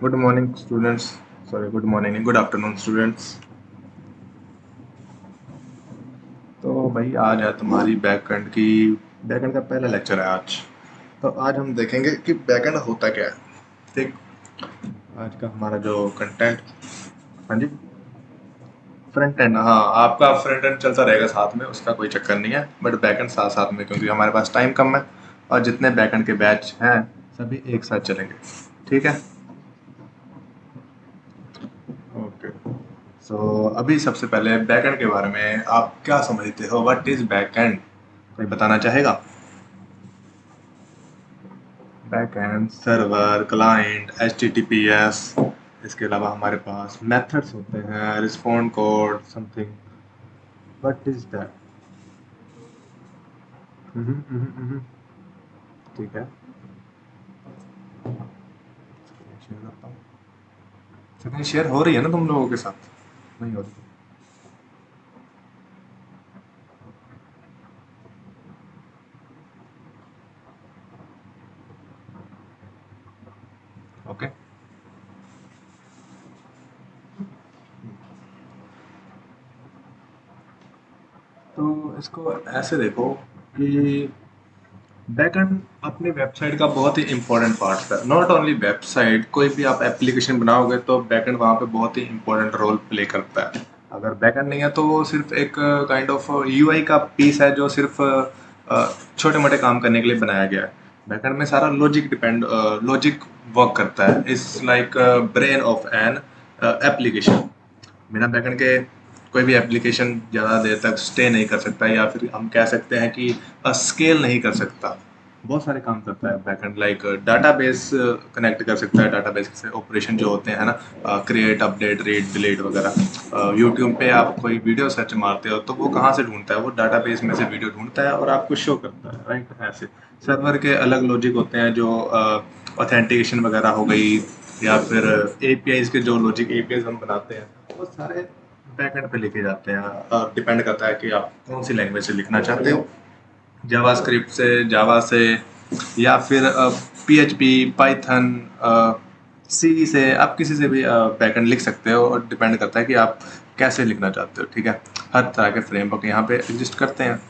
Good morning students. Sorry, good morning नहीं, good afternoon students. तो भाई आज है तुम्हारी बैकएंड का पहला लेक्चर है आज। तो आज हम देखेंगे कि बैकएंड होता क्या है। ठीक, आज का हमारा जो कंटेंट। हाँ जी, फ्रंट एंड। हाँ, आपका फ्रंट एंड चलता रहेगा साथ में, उसका कोई चक्कर नहीं है, बट बैकएंड साथ साथ में, क्योंकि हमारे पास टाइम कम है और जितने बैकएंड के बैच हैं सभी एक साथ चलेंगे। ठीक है, ओके। सो अभी सबसे पहले बैकएंड के बारे में आप क्या समझते हो? What is backend? कोई बताना चाहेगा? Backend server, client, HTTPS. इसके अलावा हमारे पास मेथड्स होते हैं, respond code, something. What is that? ठीक है, शेयर करता हूँ। स्क्रीन शेयर हो रही है ना तुम लोगों के साथ? नहीं हो रही? ओके। तो इसको ऐसे देखो कि बैकएंड अपनी वेबसाइट का बहुत ही इंपॉर्टेंट पार्ट है। नॉट ओनली वेबसाइट, कोई भी आप एप्लीकेशन बनाओगे तो बैकएंड वहाँ पे बहुत ही इंपॉर्टेंट रोल प्ले करता है। अगर बैकएंड नहीं है तो वो सिर्फ एक काइंड ऑफ यूआई का पीस है जो सिर्फ छोटे मोटे काम करने के लिए बनाया गया है। बैकएंड में सारा लॉजिक वर्क करता है। It's like brain of an application. बिना बैकएंड के कोई भी एप्लीकेशन ज़्यादा देर तक स्टे नहीं कर सकता, या फिर हम कह सकते हैं कि स्केल नहीं कर सकता। बहुत सारे काम करता है बैकएंड, लाइक डाटाबेस कनेक्ट कर सकता है। डाटाबेस से ऑपरेशन जो होते हैं ना, क्रिएट, अपडेट, रीड, डिलीट वगैरह। यूट्यूब पे आप कोई वीडियो सर्च मारते हो तो वो कहाँ से ढूंढता है? वो डाटाबेस में से वीडियो ढूंढता है और आपको शो करता है, राइट? ऐसे सर्वर के अलग लॉजिक होते हैं, जो ऑथेंटिकेशन वगैरह हो गई, या फिर एपीआईज के जो लॉजिक एपीआईज हम बनाते हैं वो सारे बैकएंड पे लेके जाते हैं। डिपेंड करता है कि आप कौन सी लैंग्वेज से लिखना चाहते हो, जावास्क्रिप्ट से, जावा से, या फिर पीएचपी, पाइथन, सी से। आप किसी से भी बैकएंड लिख सकते हो, और डिपेंड करता है कि आप कैसे लिखना चाहते हो। ठीक है, हर तरह के फ्रेमवर्क यहाँ पे एग्जिस्ट करते हैं।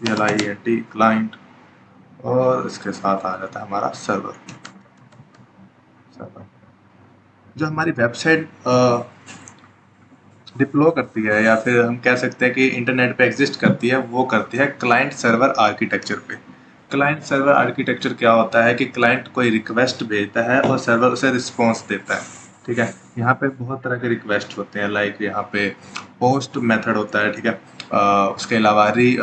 CLINT, क्लाइंट, और इसके साथ आ जाता है हमारा सर्वर। सर्वर जो हमारी वेबसाइट डिप्लॉय करती है, या फिर हम कह सकते हैं कि इंटरनेट पे एग्जिस्ट करती है, वो करती है क्लाइंट सर्वर आर्किटेक्चर पे। क्लाइंट सर्वर आर्किटेक्चर क्या होता है कि क्लाइंट कोई रिक्वेस्ट भेजता है और सर्वर उसे रिस्पॉन्स देता है। ठीक है, यहाँ पे बहुत तरह के रिक्वेस्ट होते हैं, लाइक यहाँ पे पोस्ट मेथड होता है। ठीक है, उसके अलावा री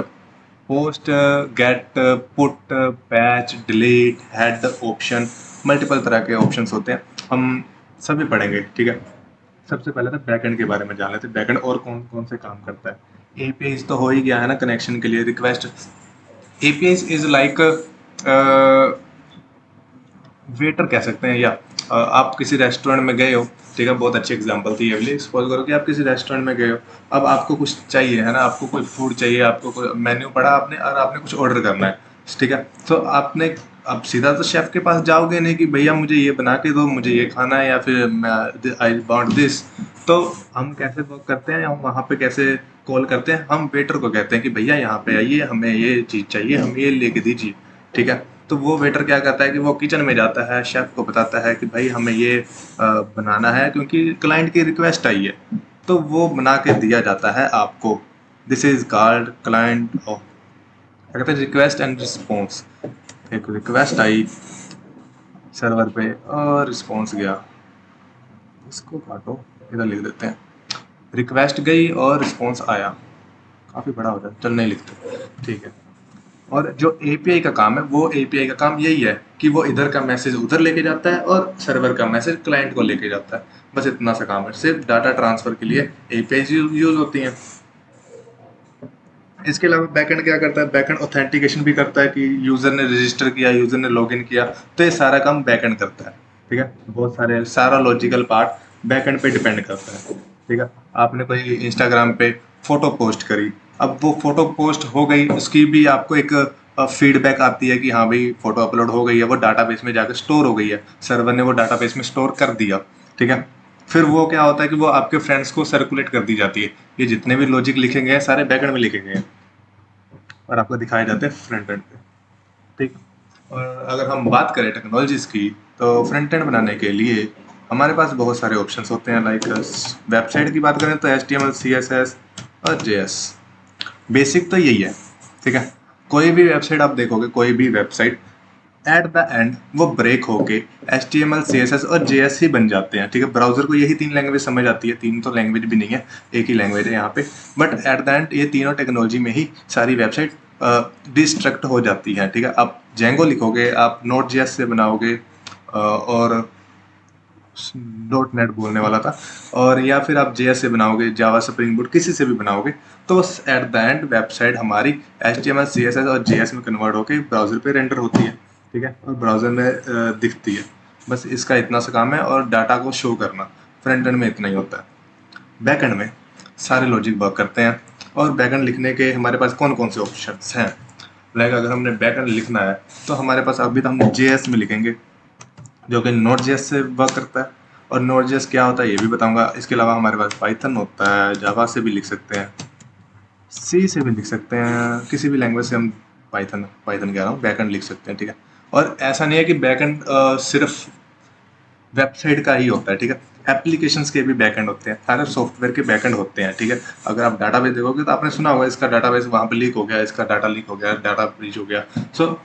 post, get, put, patch, delete, head option, multiple तरह के ऑप्शंस होते हैं, हम सभी पढ़ेंगे। ठीक है, सबसे पहले तो बैकएंड के बारे में जान लेते हैं। बैकएंड और कौन कौन से काम करता है? एपीआईज तो हो ही गया है ना कनेक्शन के लिए, request. APIs is like waiter कह सकते हैं, या आप किसी रेस्टोरेंट में गए हो। ठीक है, बहुत अच्छी एग्जांपल थी ये वाली। सपोज करो कि आप किसी रेस्टोरेंट में गए हो, अब आपको कुछ चाहिए है ना, आपको कोई फूड चाहिए, आपको कोई मेन्यू पढ़ा आपने और आपने कुछ ऑर्डर करना है। ठीक है, तो आपने अब सीधा तो शेफ के पास जाओगे नहीं कि भैया मुझे ये बना के दो, मुझे ये खाना है, या फिर आई वांट दिस। तो हम कैसे वर्क करते हैं, हम वहाँ पे कैसे कॉल करते हैं? हम वेटर को कहते हैं कि भैया यहाँ पे आइए, हमें ये चीज़ चाहिए, हम ये लेके दीजिए। ठीक है, तो वो वेटर क्या करता है कि वो किचन में जाता है, शेफ को बताता है कि भाई हमें ये बनाना है क्योंकि क्लाइंट की रिक्वेस्ट आई है, तो वो बना के दिया जाता है आपको। This is called client of, क्या कहते हैं, रिक्वेस्ट एंड रिस्पॉन्स। एक रिक्वेस्ट आई सर्वर पे और रिस्पॉन्स गया। इसको काटो, इधर लिख देते हैं, रिक्वेस्ट गई और रिस्पॉन्स आया। काफ़ी बड़ा हो जाए, चल नहीं लिखते। ठीक है, और जो एपीआई का काम है, वो एपीआई का काम यही है कि वो इधर का मैसेज उधर लेके जाता है और सर्वर का मैसेज क्लाइंट को लेके जाता है। बस इतना सा काम है, सिर्फ डाटा ट्रांसफर के लिए एपीआई यूज होती हैं। इसके अलावा बैकएंड क्या करता है? बैकएंड ऑथेंटिकेशन भी करता है कि यूजर ने रजिस्टर किया, यूजर ने लॉगिन किया, तो ये सारा काम बैकएंड करता है। ठीक है, बहुत सारे सारा लॉजिकल पार्ट बैकएंड पे डिपेंड करता है। ठीक है, आपने कोई इंस्टाग्राम पे फोटो पोस्ट करी, अब वो फोटो पोस्ट हो गई, उसकी भी आपको एक फीडबैक आती है कि हाँ भाई फोटो अपलोड हो गई है, वो डाटाबेस में जाकर स्टोर हो गई है, सर्वर ने वो डाटाबेस में स्टोर कर दिया, ठीक है। फिर वो क्या होता है कि वो आपके फ्रेंड्स को सर्कुलेट कर दी जाती है। ये जितने भी लॉजिक लिखे गए हैं सारे बैकएंड में लिखे गए हैं और आपको दिखाए जाते हैं फ्रंट एंड पे, ठीक। और अगर हम बात करें टेक्नोलॉजीज की, तो फ्रंट एंड बनाने के लिए हमारे पास बहुत सारे ऑप्शंस होते हैं। लाइक वेबसाइट की बात करें तो HTML CSS और JS, बेसिक तो यही है, ठीक है। कोई भी वेबसाइट आप देखोगे, कोई भी वेबसाइट एट द एंड वो ब्रेक होके HTML CSS और JS ही बन जाते हैं, ठीक है। ब्राउजर को यही तीन लैंग्वेज समझ आती है, तीन तो लैंग्वेज भी नहीं है, एक ही लैंग्वेज है यहाँ पे, बट एट द एंड ये तीनों टेक्नोलॉजी में ही सारी वेबसाइट डिस्ट्रक्ट हो जाती है, ठीक है। आप जेंगो लिखोगे, आप Node.js से बनाओगे, और .NET बोलने वाला था, और या फिर आप JS से बनाओगे, जावा, स्प्रिंग बूट, किसी से भी बनाओगे, तो एट द एंड वेबसाइट हमारी HTML CSS और JS में कन्वर्ट होकर ब्राउजर पे रेंडर होती है, ठीक है, और ब्राउजर में दिखती है। बस इसका इतना सा काम है, और डाटा को शो करना फ्रंट एंड में इतना ही होता है। बैक एंड में सारे लॉजिक वर्क करते हैं, और बैक एंड लिखने के हमारे पास कौन कौन से ऑप्शंस हैं। लाइक अगर हमने बैक एंड लिखना है तो हमारे पास अभी तो हम JS में लिखेंगे, जो कि Node.js से वर्क करता है। और Node.js क्या होता है ये भी बताऊंगा। इसके अलावा हमारे पास पाइथन होता है, जावा से भी लिख सकते हैं, सी से भी लिख सकते हैं, किसी भी लैंग्वेज से हम पाइथन पाइथन कह रहा हूँ बैकएंड लिख सकते हैं, ठीक है। और ऐसा नहीं है कि बैकएंड सिर्फ वेबसाइट का ही होता है, ठीक है। एप्लीकेशंस के भी बैकएंड होते हैं, सारे सॉफ्टवेयर के बैकएंड होते हैं, ठीक है। अगर आप डाटाबेस देखोगे तो आपने सुना होगा इसका डाटाबेस वहाँ पे लीक हो गया, इसका डाटा लीक हो गया, डाटा ब्रीच हो गया। सो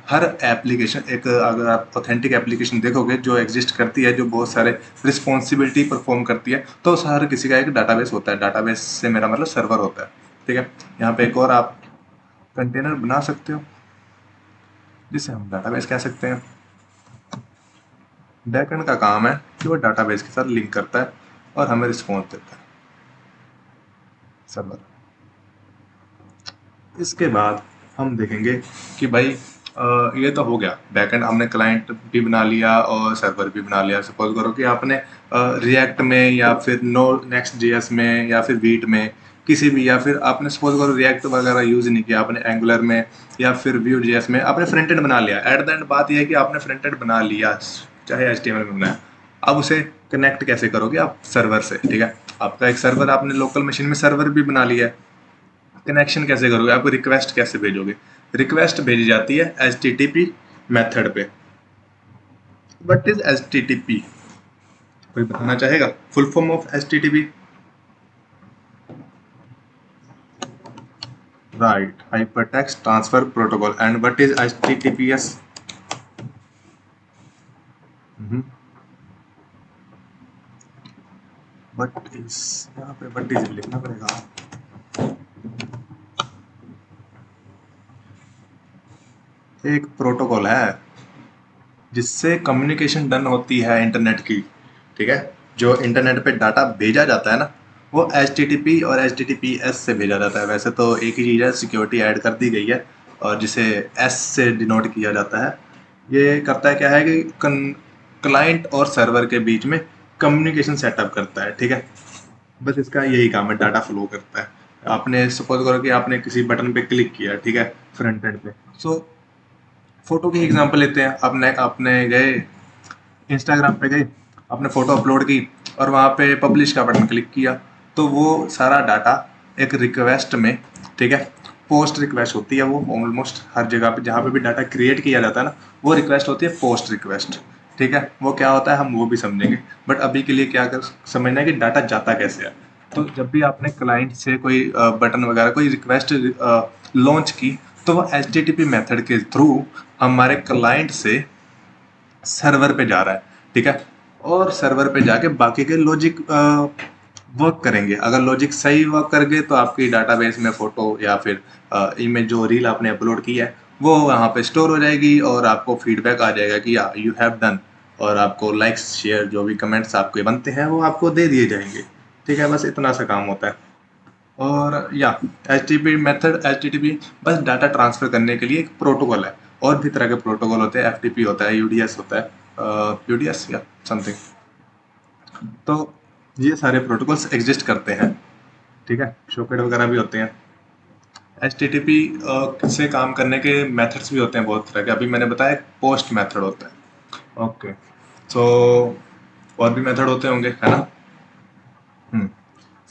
हर एप्लीकेशन एक, अगर आप ऑथेंटिक एप्लीकेशन देखोगे जो एग्जिस्ट करती है, जो बहुत सारे रिस्पॉन्सिबिलिटी परफॉर्म करती है, तो हर किसी का एक डाटाबेस होता है। डाटाबेस से मेरा मतलब सर्वर होता है, ठीक है। यहाँ पे एक और आप कंटेनर बना सकते हो जिसे हम डाटाबेस कह सकते हैं। बैकएंड का काम है कि वो डाटाबेस के साथ लिंक करता है और हमें रिस्पॉन्स देता है, सर्वर। इसके बाद हम देखेंगे कि भाई ये तो हो गया बैकएंड, हमने क्लाइंट भी बना लिया और सर्वर भी बना लिया। सपोज करो कि आपने रिएक्ट में या फिर नो नेक्स्ट जेएस में या फिर वीट में किसी भी, या फिर आपने सपोज करो रिएक्ट वगैरह यूज़ नहीं किया, आपने एंगुलर में या फिर व्यू जेएस में आपने फ्रंट एंड बना लिया। एट द एंड बात यह है कि आपने फ्रंट एंड बना लिया, चाहे HTML में बनाया। अब उसे कनेक्ट कैसे करोगे आप सर्वर से, ठीक है। आपका एक सर्वर, आपने लोकल मशीन में सर्वर भी बना लिया है, कनेक्शन कैसे करोगे, आप रिक्वेस्ट कैसे भेजोगे। रिक्वेस्ट भेजी जाती है HTTP मेथड पे। व्हाट इज HTTP, कोई बताना चाहेगा full form of HTTP? Right, hypertext transfer protocol. And what is HTTPS? What is, यहाँ पे व्हाट इज लिखना पड़ेगा। एक प्रोटोकॉल है जिससे कम्युनिकेशन डन होती है इंटरनेट की, ठीक है। जो इंटरनेट पे डाटा भेजा जाता है ना, वो HTTP और HTTPS से भेजा जाता है। वैसे तो एक ही चीज़ है, सिक्योरिटी ऐड कर दी गई है, और जिसे S से डिनोट किया जाता है। ये करता है क्या है कि क्लाइंट और सर्वर के बीच में कम्युनिकेशन सेटअप करता है, ठीक है। बस इसका यही काम है, डाटा फ्लो करता है। आपने सपोज करो कि आपने किसी बटन पे क्लिक किया, ठीक है, फ्रंट एंड पे। सो फोटो की एग्जांपल लेते हैं, आपने आपने गए इंस्टाग्राम पे गए, आपने फोटो अपलोड की और वहाँ पे पब्लिश का बटन क्लिक किया, तो वो सारा डाटा एक रिक्वेस्ट में, ठीक है, पोस्ट रिक्वेस्ट होती है वो। ऑलमोस्ट हर जगह पे जहाँ पे भी डाटा क्रिएट किया जाता है ना, वो रिक्वेस्ट होती है पोस्ट रिक्वेस्ट, ठीक है। वो क्या होता है हम वो भी समझेंगे, बट अभी के लिए क्या कर समझना है कि डाटा जाता कैसे है। तो जब भी आपने क्लाइंट से कोई बटन वगैरह कोई रिक्वेस्ट लॉन्च की, तो वो HTTP मेथड के थ्रू हमारे क्लाइंट से सर्वर पे जा रहा है, ठीक है। और सर्वर पे जाके बाकी के लॉजिक वर्क करेंगे। अगर लॉजिक सही वर्क कर गए तो आपकी डाटाबेस में फोटो या फिर इमेज जो रील आपने अपलोड की है वो वहाँ पे स्टोर हो जाएगी, और आपको फीडबैक आ जाएगा कि या यू हैव डन, और आपको लाइक्स शेयर जो भी कमेंट्स आपके बनते हैं वो आपको दे दिए जाएंगे, ठीक है। बस इतना सा काम होता है। और या HTTP मेथड, HTTP बस डाटा ट्रांसफर करने के लिए एक प्रोटोकॉल है। और भी तरह के प्रोटोकॉल होते हैं, FTP होता है, UDS होता है, UDS या समथिंग। तो ये सारे प्रोटोकॉल्स एग्जिस्ट करते हैं, ठीक है। शॉकेट वगैरह भी होते हैं। HTTP से काम करने के मेथड्स भी होते हैं बहुत तरह के। अभी मैंने बताया पोस्ट मेथड होता है। ओके, सो और भी मेथड होते होंगे, है ना? हम्म।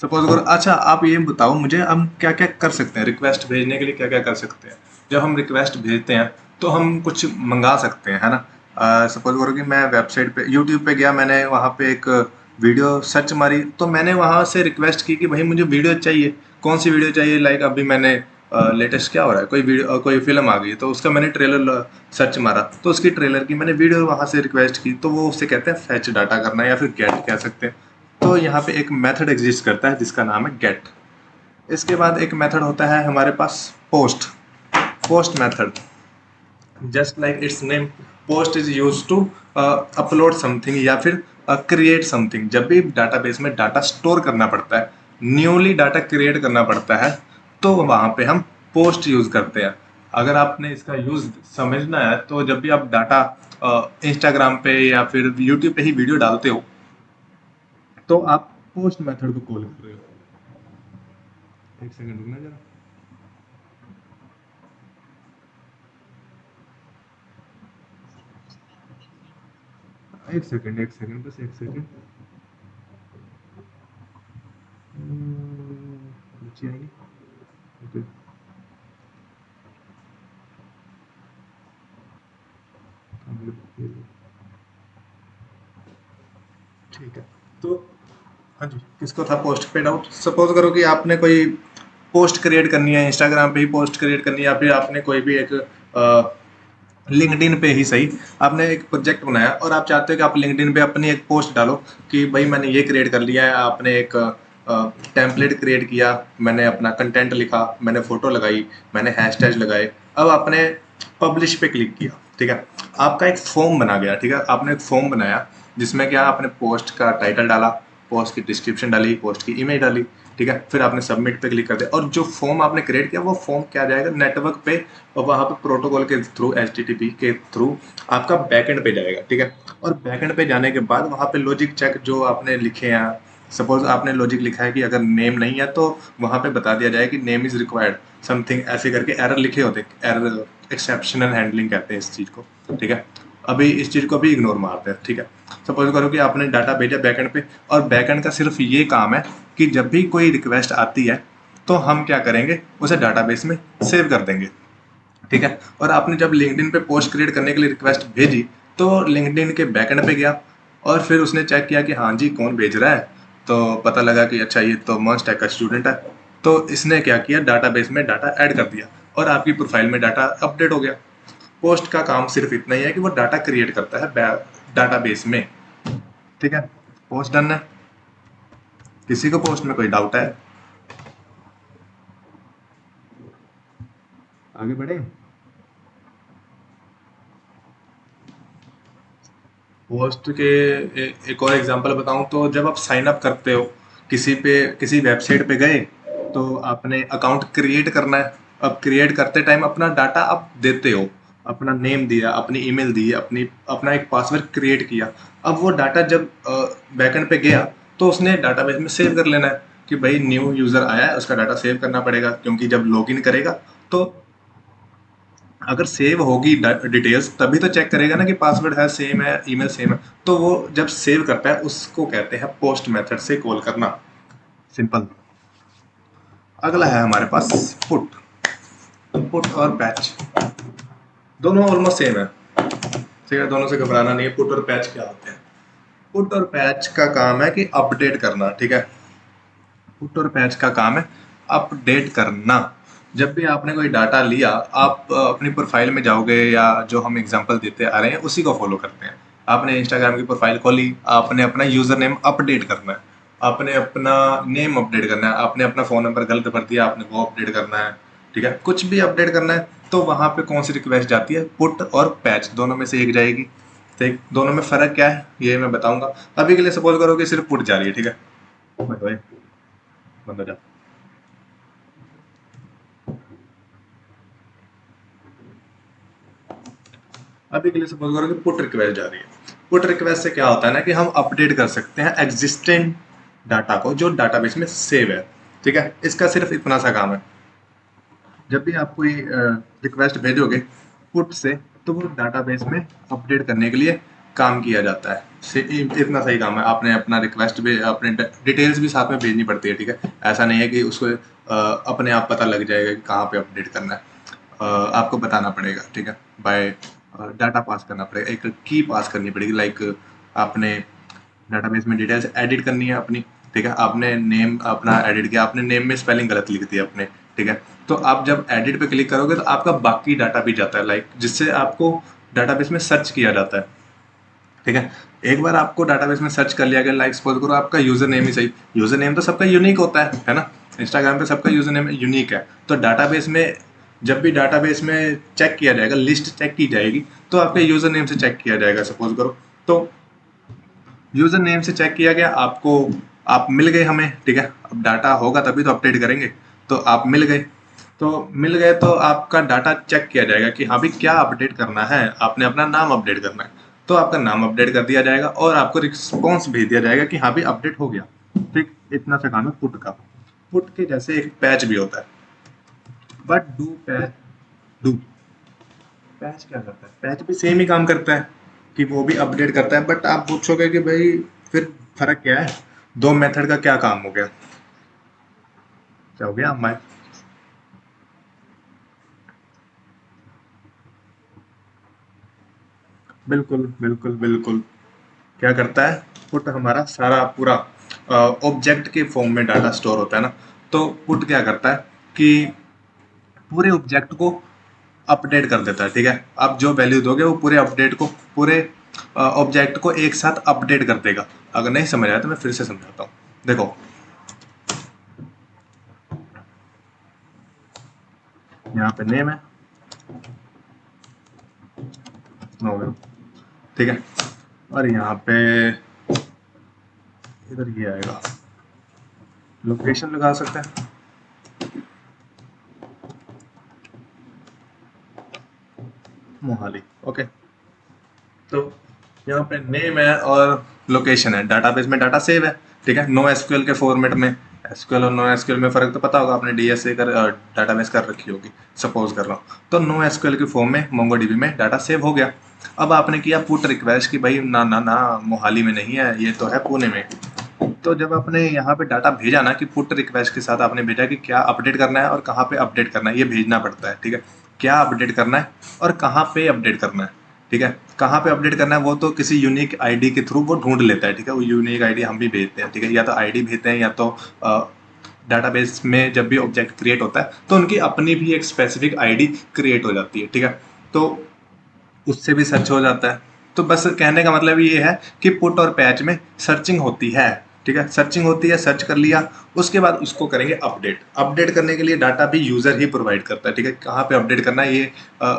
सपोज करो, अच्छा आप ये बताओ मुझे, हम क्या क्या कर सकते हैं रिक्वेस्ट भेजने के लिए, क्या क्या कर सकते हैं? जब हम रिक्वेस्ट भेजते हैं तो हम कुछ मंगा सकते हैं, है ना? सपोज करो कि मैं वेबसाइट पे यूट्यूब पे गया, मैंने वहाँ पे एक वीडियो सर्च मारी, तो मैंने वहाँ से रिक्वेस्ट की कि भाई मुझे वीडियो चाहिए। कौन सी वीडियो चाहिए? लाइक अभी मैंने लेटेस्ट क्या हो रहा है, कोई वीडियो कोई फिल्म आ गई है, तो उसका मैंने ट्रेलर सर्च मारा, तो उसकी ट्रेलर की मैंने वीडियो वहाँ से रिक्वेस्ट की, तो वो उससे कहते हैं फैच डाटा करना, या फिर गेट कह सकते हैं। तो यहाँ पे एक मेथड एग्जिस्ट करता है जिसका नाम है गेट। इसके बाद एक मेथड होता है हमारे पास post. Post method, just like its name, post is use to upload something या फिर क्रिएट समथिंग। जब भी डाटाबेस में डाटा स्टोर करना पड़ता है, न्यूली डाटा क्रिएट करना पड़ता है, तो वहां पे हम पोस्ट यूज करते हैं। अगर आपने इसका यूज समझना है, तो जब भी आप डाटा इंस्टाग्राम पे या फिर यूट्यूब पे ही वीडियो डालते हो, तो आप पोस्ट मेथड को कॉल कर रहे हो। एक सेकंड रुकना जरा। एक सेकंड, बस एक सेकंड। बच्ची आएगी। ओके, ठीक है। तो हाँ जी, किसको था पोस्ट पे डाउट? सपोज करो कि आपने कोई पोस्ट क्रिएट करनी है, इंस्टाग्राम पे ही पोस्ट क्रिएट करनी है, या फिर आपने कोई भी एक लिंक्डइन पे ही सही, आपने एक प्रोजेक्ट बनाया और आप चाहते हो कि आप लिंक्डइन पे अपनी एक पोस्ट डालो कि भाई मैंने ये क्रिएट कर लिया है। आपने एक टेम्पलेट क्रिएट किया, मैंने अपना कंटेंट लिखा, मैंने फोटो लगाई, मैंने हैशटैग लगाए, अब आपने पब्लिश पे क्लिक किया, ठीक है? आपका एक फॉर्म बना गया, ठीक है? आपने एक फॉर्म बनाया जिसमें क्या, आपने पोस्ट का टाइटल डाला, पोस्ट की डिस्क्रिप्शन डाली, पोस्ट की इमेज डाली, ठीक है? फिर आपने सबमिट पे क्लिक कर दिया, और जो फॉर्म आपने क्रिएट किया वो फॉर्म क्या जाएगा नेटवर्क पे, और वहाँ पे प्रोटोकॉल के थ्रू, HTTP के थ्रू आपका बैकएंड पे जाएगा, ठीक है? और बैकएंड पे जाने के बाद वहाँ पे लॉजिक चेक जो आपने लिखे हैं, सपोज आपने लॉजिक लिखा है कि अगर नेम नहीं है, तो वहाँ पे बता दिया जाए कि नेम इज रिक्वायर्ड समथिंग, ऐसे करके एरर लिखे होते हैं। एरर एक्सेप्शनल हैंडलिंग कहते हैं इस चीज़ को, ठीक है? अभी इस चीज़ को भी इग्नोर मारते हैं, ठीक है? सपोज करो कि आपने डाटा भेजा बैकएंड पे, और बैकएंड का सिर्फ ये काम है कि जब भी कोई रिक्वेस्ट आती है, तो हम क्या करेंगे, उसे डाटाबेस में सेव कर देंगे, ठीक है? और आपने जब लिंक्डइन पे पोस्ट क्रिएट करने के लिए रिक्वेस्ट भेजी, तो लिंक्डइन के बैकएंड पे गया, और फिर उसने चेक किया कि हाँ जी कौन भेज रहा है, तो पता लगा कि अच्छा ये तो मॉन्स्टैक का स्टूडेंट है। तो इसने क्या किया, डाटाबेस में डाटा ऐड कर दिया, और आपकी प्रोफाइल में डाटा अपडेट हो गया। पोस्ट का काम सिर्फ इतना ही है कि वो डाटा क्रिएट करता है डाटाबेस में, ठीक है? पोस्ट डन है। किसी को पोस्ट में कोई डाउट है? आगे बढ़े। पोस्ट के एक और एग्जांपल बताऊं, तो जब आप साइन अप करते हो किसी वेबसाइट पे गए, तो आपने अकाउंट क्रिएट करना है। अब क्रिएट करते टाइम अपना डाटा आप देते हो, अपना नेम दिया, अपनी ईमेल दी, अपना एक पासवर्ड क्रिएट किया। अब वो डाटा जब बैकएंड पे गया, तो उसने डाटाबेस में सेव कर लेना है कि भाई न्यू यूजर आया है, उसका डाटा सेव करना पड़ेगा, क्योंकि जब लॉगिन करेगा, तो अगर सेव होगी डिटेल्स, तभी तो चेक करेगा ना कि पासवर्ड है सेम है, ईमेल सेम है। तो वो जब सेव करता है, उसको कहते हैं पोस्ट मेथड से कॉल करना। सिंपल। अगला है हमारे पास पुट। पुट और पैच दोनों ऑलमोस्ट सेम है, ठीक है? दोनों से घबराना नहीं है। पुट और पैच क्या होते हैं? पुट और पैच का काम है कि अपडेट करना, ठीक है? पुट और पैच का काम है अपडेट करना। जब भी आपने कोई डाटा लिया, आप अपनी प्रोफाइल में जाओगे, या जो हम एग्जांपल देते आ रहे हैं उसी को फॉलो करते हैं। आपने इंस्टाग्राम की प्रोफाइल खोली, आपने अपना यूजर नेम अपडेट करना है, आपने अपना नेम अपडेट करना है, आपने अपना फ़ोन नंबर गलत भर दिया, आपने वो अपडेट करना है, ठीक है? कुछ भी अपडेट करना है, तो वहाँ पे कौन सी रिक्वेस्ट जाती है? पुट और पैच, दोनों में से एक जाएगी। ठीक, दोनों में फ़र्क क्या है ये मैं बताऊंगा। अभी के लिए सपोज करो कि सिर्फ पुट जा रही है, ठीक है? ओए ओए, बंद हो जा। अभी के लिए सपोज करो कि पुट रिक्वेस्ट जा रही है। पुट रिक्वेस्ट से क्या होता है ना, कि हम अपडेट कर सकते हैं एग्जिस्टिंग डाटा को जो डाटाबेस में सेव है, ठीक है? इसका सिर्फ इतना सा काम है। जब भी आप कोई रिक्वेस्ट भेजोगे पुट से, तो वो डाटाबेस में अपडेट करने के लिए काम किया जाता है। इतना सही काम है। आपने अपना रिक्वेस्ट भी, अपने डिटेल्स भी साथ में भेजनी पड़ती है, ठीक है। ऐसा नहीं है कि उसको अपने आप पता लग जाएगा कि कहाँ पे अपडेट करना है। आपको बताना पड़ेगा, ठीक है। बाय डाटा पास करना पड़ेगा, एक की पास करनी पड़ेगी। लाइक आपने डाटाबेस में डिटेल्स एडिट करनी है अपनी, ठीक है। आपने नेम अपना एडिट किया, आपने नेम में स्पेलिंग गलत लिख दी अपने, ठीक है। तो आप जब एडिट पे क्लिक करोगे तो आपका बाकी डाटा भी जाता है, लाइक जिससे आपको डाटाबेस में सर्च किया जाता है, ठीक है। एक बार आपको डाटाबेस में सर्च कर लिया गया, लाइक सपोज करो आपका यूजर नेम ही सही, यूजर नेम तो सबका यूनिक होता है ना। इंस्टाग्राम पे सबका यूजर नेम यूनिक है। तो डाटाबेस में जब भी डाटाबेस में चेक किया जाएगा, लिस्ट चेक की जाएगी, तो आपके यूजर नेम से चेक किया जाएगा सपोज करो। तो यूजर नेम से चेक किया गया आपको, आप मिल गए हमें, ठीक है। अब डाटा होगा तभी तो अपडेट करेंगे। तो आप मिल गए, तो आपका डाटा चेक किया जाएगा कि हाँ भी क्या अपडेट करना है। आपने अपना नाम अपडेट करना है, तो आपका नाम अपडेट कर दिया जाएगा और आपको रिस्पॉन्स भेज दिया जाएगा कि हाँ भी अपडेट हो गया। ठीक, इतना सा काम है पुट का। पुट के जैसे एक पैच भी होता है, but do patch do patch क्या करता है? पैच भी सेम ही काम करता है कि वो भी अपडेट करता है। बट आप पूछोगे कि भाई फिर फर्क क्या है, दो मेथड का क्या काम हो गया, क्या हो गया मैं। बिल्कुल बिल्कुल बिल्कुल। क्या करता है पुट, हमारा सारा पूरा ऑब्जेक्ट के फॉर्म में डाटा स्टोर होता है ना। तो पुट क्या करता है कि पूरे ऑब्जेक्ट को अपडेट कर देता है, ठीक है। आप जो वैल्यू दोगे वो पूरे अपडेट को, पूरे ऑब्जेक्ट को एक साथ अपडेट कर देगा। अगर नहीं समझ आया तो मैं फिर से समझाता हूँ। देखो, यहाँ पे नेम है, नोवेल, ठीक है। और यहाँ पे इधर ये आएगा, लोकेशन लगा सकते हैं, मोहाली, ओके। तो यहाँ पे नेम है और लोकेशन है, डाटाबेस में डाटा सेव है, ठीक है। नो एसक्यूएल के फॉर्मेट में। एसक्यूएल और नो एसक्यूएल में फ़र्क तो पता होगा, आपने डीएसए कर डाटाबेस कर रखी होगी, सपोज कर रहा हूँ। तो नो एसक्यूएल के फॉर्म में मोंगोडीबी में डाटा सेव हो गया। अब आपने किया पुट रिक्वेस्ट कि भाई ना ना ना, मोहाली में नहीं है, ये तो है पुणे में। तो जब आपने यहाँ पे डाटा भेजा ना कि पुट रिक्वेस्ट के साथ आपने भेजा कि क्या अपडेट करना है और कहाँ पे अपडेट करना है, ये भेजना पड़ता है, ठीक है। क्या अपडेट करना है और कहाँ पे अपडेट करना है, ठीक है। कहाँ पे अपडेट करना है वो तो किसी यूनिक आईडी के थ्रू वो ढूंढ लेता है, ठीक है। वो यूनिक आईडी हम भी भेजते हैं, ठीक है। या तो आईडी भेजते हैं या तो डाटाबेस में जब भी ऑब्जेक्ट क्रिएट होता है तो उनकी अपनी भी एक स्पेसिफिक आईडी क्रिएट हो जाती है, ठीक है। तो उससे भी सर्च हो जाता है। तो बस कहने का मतलब ये है कि पुट और पैच में सर्चिंग होती है, ठीक है। सर्चिंग होती है, सर्च कर लिया, उसके बाद उसको करेंगे अपडेट। अपडेट करने के लिए डाटा भी यूज़र ही प्रोवाइड करता है, ठीक है। कहाँ पे अपडेट करना है ये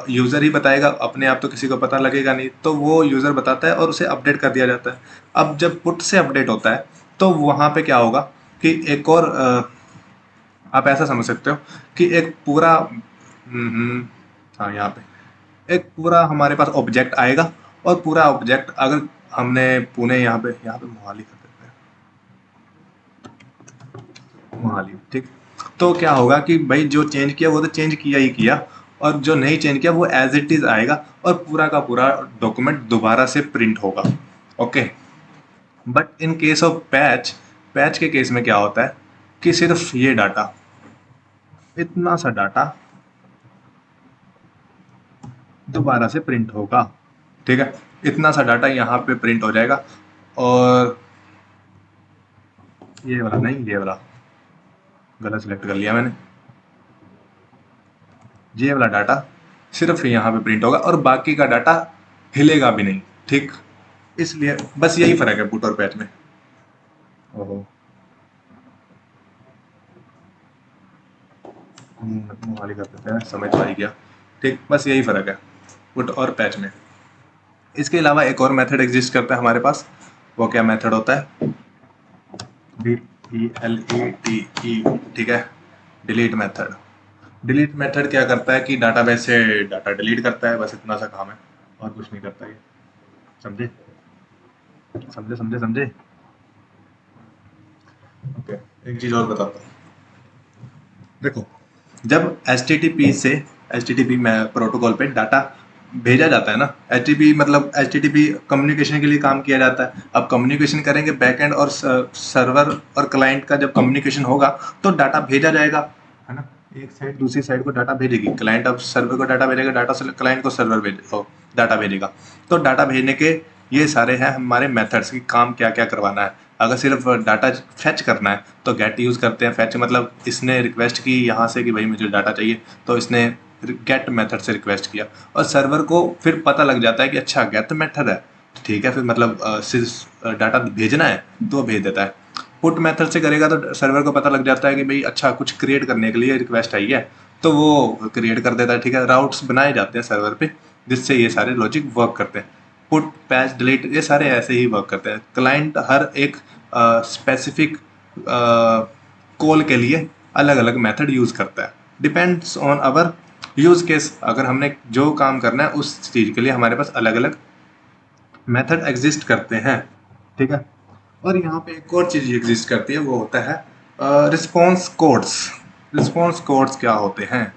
यूज़र ही बताएगा, अपने आप तो किसी को पता लगेगा नहीं। तो वो यूज़र बताता है और उसे अपडेट कर दिया जाता है। अब जब पुट से अपडेट होता है तो वहाँ पे क्या होगा कि एक और आप ऐसा समझ सकते हो कि एक पूरा हाँ, यहाँ पे एक पूरा हमारे पास ऑब्जेक्ट आएगा और पूरा ऑब्जेक्ट अगर हमने पुणे, यहाँ पे मोहाली कर देते हैं, मोहाली, ठीक। तो क्या होगा कि भाई जो चेंज किया वो तो चेंज किया ही किया, और जो नहीं चेंज किया वो एज इट इज आएगा और पूरा का पूरा डॉक्यूमेंट दोबारा से प्रिंट होगा, okay. But in case of patch, patch के केस में क्या होता है कि सिर्फ ये डाटा, इतना सा डाटा दोबारा से प्रिंट होगा, ठीक है। इतना सा डाटा यहाँ पे प्रिंट हो जाएगा। और ये वाला नहीं, ये वाला गलत सिलेक्ट कर लिया मैंने। ये वाला डाटा सिर्फ यहाँ पे प्रिंट होगा और बाकी का डाटा हिलेगा भी नहीं, ठीक। इसलिए बस यही फर्क है पुट और पैच में। ओहो, मोहाली कर देते हैं, समझ तो आ ही गया, ठीक। बस यही फर्क है पुट और पैच में। इसके अलावा एक और मेथड एग्जिस्ट करता है हमारे पास। वो क्या मेथड होता है? DELETE, ठीक है। Delete method. डिलीट मेथड क्या करता है कि डाटाबेस से डाटा डिलीट करता है, बस इतना सा काम है और कुछ नहीं करता ये। समझे समझे समझे समझे? ओके, एक चीज़ और बताता हूँ। देखो, जब HTTP से HTTP में प्रोटोकॉल पे डाटा भेजा जाता है ना, HTTP मतलब HTTP कम्युनिकेशन के लिए काम किया जाता है। अब कम्युनिकेशन करेंगे बैकएंड और सर्वर और क्लाइंट का जब कम्युनिकेशन होगा तो डाटा भेजा जाएगा, है ना। एक साइड दूसरी साइड को डाटा भेजेगी, क्लाइंट अब सर्वर को डाटा भेजेगा, डाटा क्लाइंट को सर्वर डाटा भेजेगा। तो डाटा भेजने के ये सारे हैं हमारे मेथड्स की, काम क्या क्या करवाना है। अगर सिर्फ डाटा फैच करना है तो गेट यूज़ करते हैं। फैच मतलब इसने रिक्वेस्ट की यहाँ से कि भाई मुझे डाटा चाहिए, तो इसने गेट मेथड से रिक्वेस्ट किया, और सर्वर को फिर पता लग जाता है कि अच्छा गेट मेथड है, तो ठीक है, फिर मतलब सिर्फ डाटा भेजना है तो भेज देता है। पुट मेथड से करेगा तो सर्वर को पता लग जाता है कि भाई अच्छा कुछ क्रिएट करने के लिए रिक्वेस्ट आई है, तो वो क्रिएट कर देता है, ठीक है। राउट्स बनाए जाते हैं सर्वर पे जिससे ये सारे लॉजिक वर्क करते हैं। पुट पैच डिलीट ये सारे ऐसे ही वर्क करते हैं। क्लाइंट हर एक स्पेसिफिक कॉल के लिए अलग अलग मेथड यूज़ करता है, depends on our use case. अगर हमने जो काम करना है उस चीज़ के लिए हमारे पास अलग अलग मेथड एग्जिस्ट करते हैं, ठीक है। और यहाँ पे एक और चीज़ एग्जिस्ट करती है, वो होता है रिस्पॉन्स कोड्स। रिस्पॉन्स कोड्स क्या होते हैं?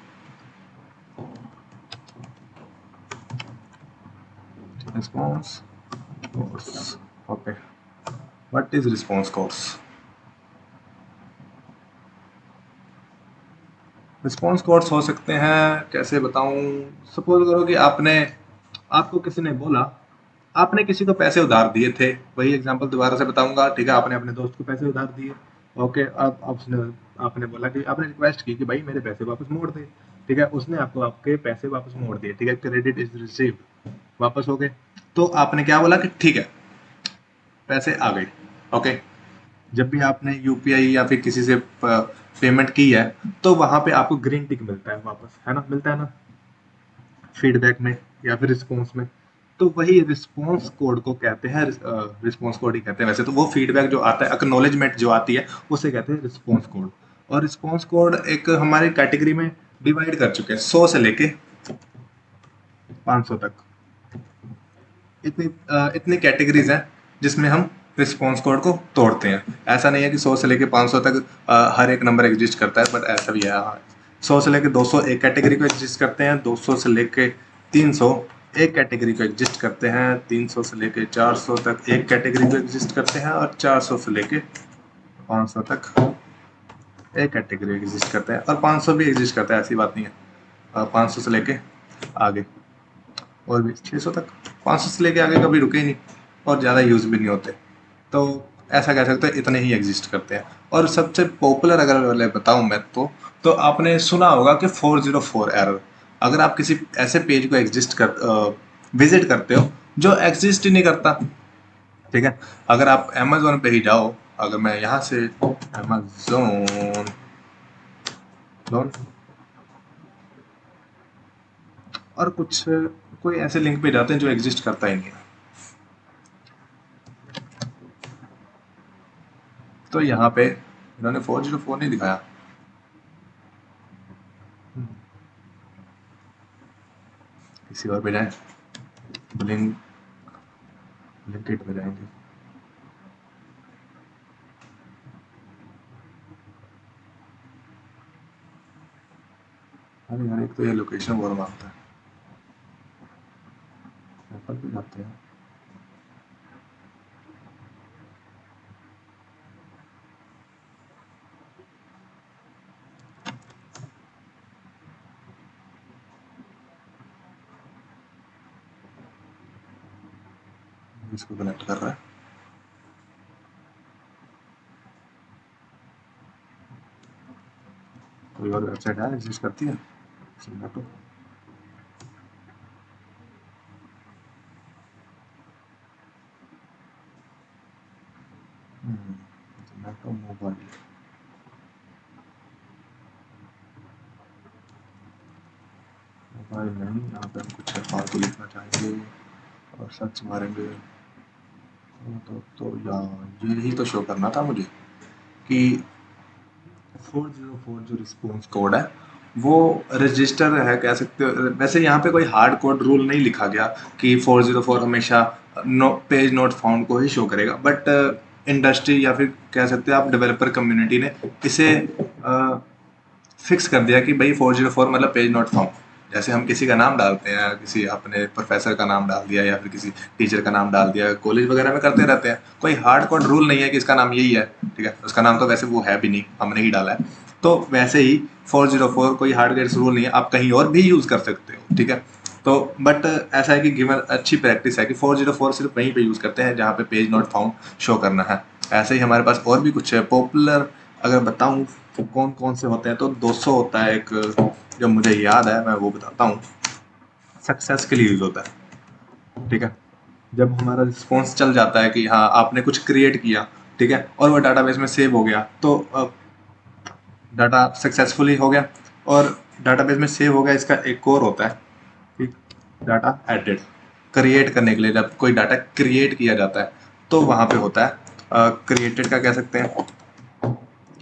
Response codes, okay, what is response codes? Response codes हो सकते हैं, कैसे बताऊं। सपोज करो कि आपको किसी ने बोला, आपने किसी को पैसे उधार दिए थे, वही एग्जांपल दोबारा से बताऊंगा, ठीक है। आपने अपने दोस्त को पैसे उधार दिए, ओके। अब आपने बोला कि आपने रिक्वेस्ट की कि भाई मेरे पैसे वापस मोड़ दे, ठीक है। उसने आपको आपके पैसे वापस मोड़ दिए, ठीक है, क्रेडिट इज रिसीव्ड, वापस हो गए। तो आपने क्या बोला कि ठीक है पैसे आ गए, ओके। जब भी आपने यूपीआई या फिर किसी से पेमेंट की है तो वहां पे आपको ग्रीन टिक मिलता है वापस, है ना, मिलता है ना, फीडबैक में या फिर रिस्पॉन्स में। तो वही रिस्पॉन्स कोड को कहते हैं, रिस्पॉन्स कोड ही कहते हैं वैसे तो। वो फीडबैक जो आता है, एक्नॉलेजमेंट जो आती है, उसे कहते हैं रिस्पॉन्स कोड। और रिस्पॉन्स कोड एक हमारी कैटेगरी में डिवाइड कर चुके हैं, 100 से लेके 500 तक। इतनी कैटेगरीज हैं जिसमें हम रिस्पॉन्स कोड को तोड़ते हैं। ऐसा नहीं है कि 100 से लेके 500 तक हर एक नंबर एग्जिस्ट करता है, बट ऐसा भी है, हाँ। 100 से लेके 200 एक कैटेगरी को एग्जिस्ट करते हैं, 200 से लेके 300 एक कैटेगरी को एग्जिस्ट करते हैं, 300 से लेके 400 तक एक कैटेगरी को एग्जिस्ट करते हैं, और 400 से लेके 500 तक एक कैटेगरी एग्जिस्ट करते हैं, और 500 भी एग्जिस्ट करता है, ऐसी बात नहीं है। 500 से लेके आगे और भी 600 तक, 500 से लेके आगे कभी रुके ही नहीं, और ज़्यादा यूज़ भी नहीं होते। तो ऐसा कह सकते हैं इतने ही एग्जिस्ट करते हैं। और सबसे पॉपुलर अगर वाले बताऊं मैं तो आपने सुना होगा कि 404 एरर। अगर आप किसी ऐसे पेज को विजिट करते हो जो एग्जिस्ट ही नहीं करता, ठीक है। अगर आप अमेजोन पे ही जाओ, अगर मैं यहाँ से अमेजोन और कुछ कोई ऐसे लिंक पे जाते हैं जो एग्जिस्ट करता ही नहीं है, तो यहाँ पे इन्होंने 404 नहीं दिखाया। किसी और पे जाए, ब्लिंक ब्लिंकिट पे जाएंगे। अरे यार एक तो ये लोकेशन बहुत मांगता है, एप्पल पे जाते हैं। इसको कनेक्ट कर रहा है। कोई और वेबसाइट है एग्जिस्ट करती है जोमेटो? जोमेटो मोबाइल, मोबाइल नहीं, यहाँ पे हम कुछ फालतू लिखना चाहेंगे और सर्च मारेंगे तो यार यही तो शो करना था मुझे कि 404 जो रिस्पॉन्स कोड है वो रजिस्टर है, कह सकते हो। वैसे यहाँ पे कोई हार्ड कोड रूल नहीं लिखा गया कि 404 हमेशा पेज नोट फाउंड को ही शो करेगा, बट इंडस्ट्री या फिर कह सकते हैं आप डेवलपर कम्युनिटी ने इसे फिक्स कर दिया कि भाई 404 मतलब पेज नॉट फाउंड। जैसे हम किसी का नाम डालते हैं, किसी अपने प्रोफेसर का नाम डाल दिया या फिर किसी टीचर का नाम डाल दिया, कॉलेज वगैरह में करते रहते हैं, कोई हार्ड कोड रूल नहीं है कि इसका नाम यही है, ठीक है, उसका नाम तो वैसे वो है भी नहीं, हमने ही डाला है। तो वैसे ही 404 कोई हार्ड कोड रूल नहीं है, आप कहीं और भी यूज़ कर सकते हो, ठीक है। तो बट ऐसा है कि गिवन अच्छी प्रैक्टिस है कि 404 सिर्फ वहीं पे यूज़ करते हैं जहाँ पे पेज नॉट फाउंड शो करना है। ऐसे ही हमारे पास और भी कुछ है पॉपुलर, अगर बताऊं तो कौन कौन से होते हैं, तो 200 होता है एक, जो मुझे याद है मैं वो बताता हूँ। सक्सेस के लिए यूज होता है, ठीक है। जब हमारा रिस्पॉन्स चल जाता है कि हाँ आपने कुछ क्रिएट किया, ठीक है, और वो डाटाबेस में सेव हो गया, तो डाटा सक्सेसफुली हो गया और डाटाबेस में सेव हो गया। इसका एक और होता है कि डाटा एडेड, क्रिएट करने के लिए जब कोई डाटा क्रिएट किया जाता है तो वहाँ पे होता है क्रिएटेड का कह सकते हैं,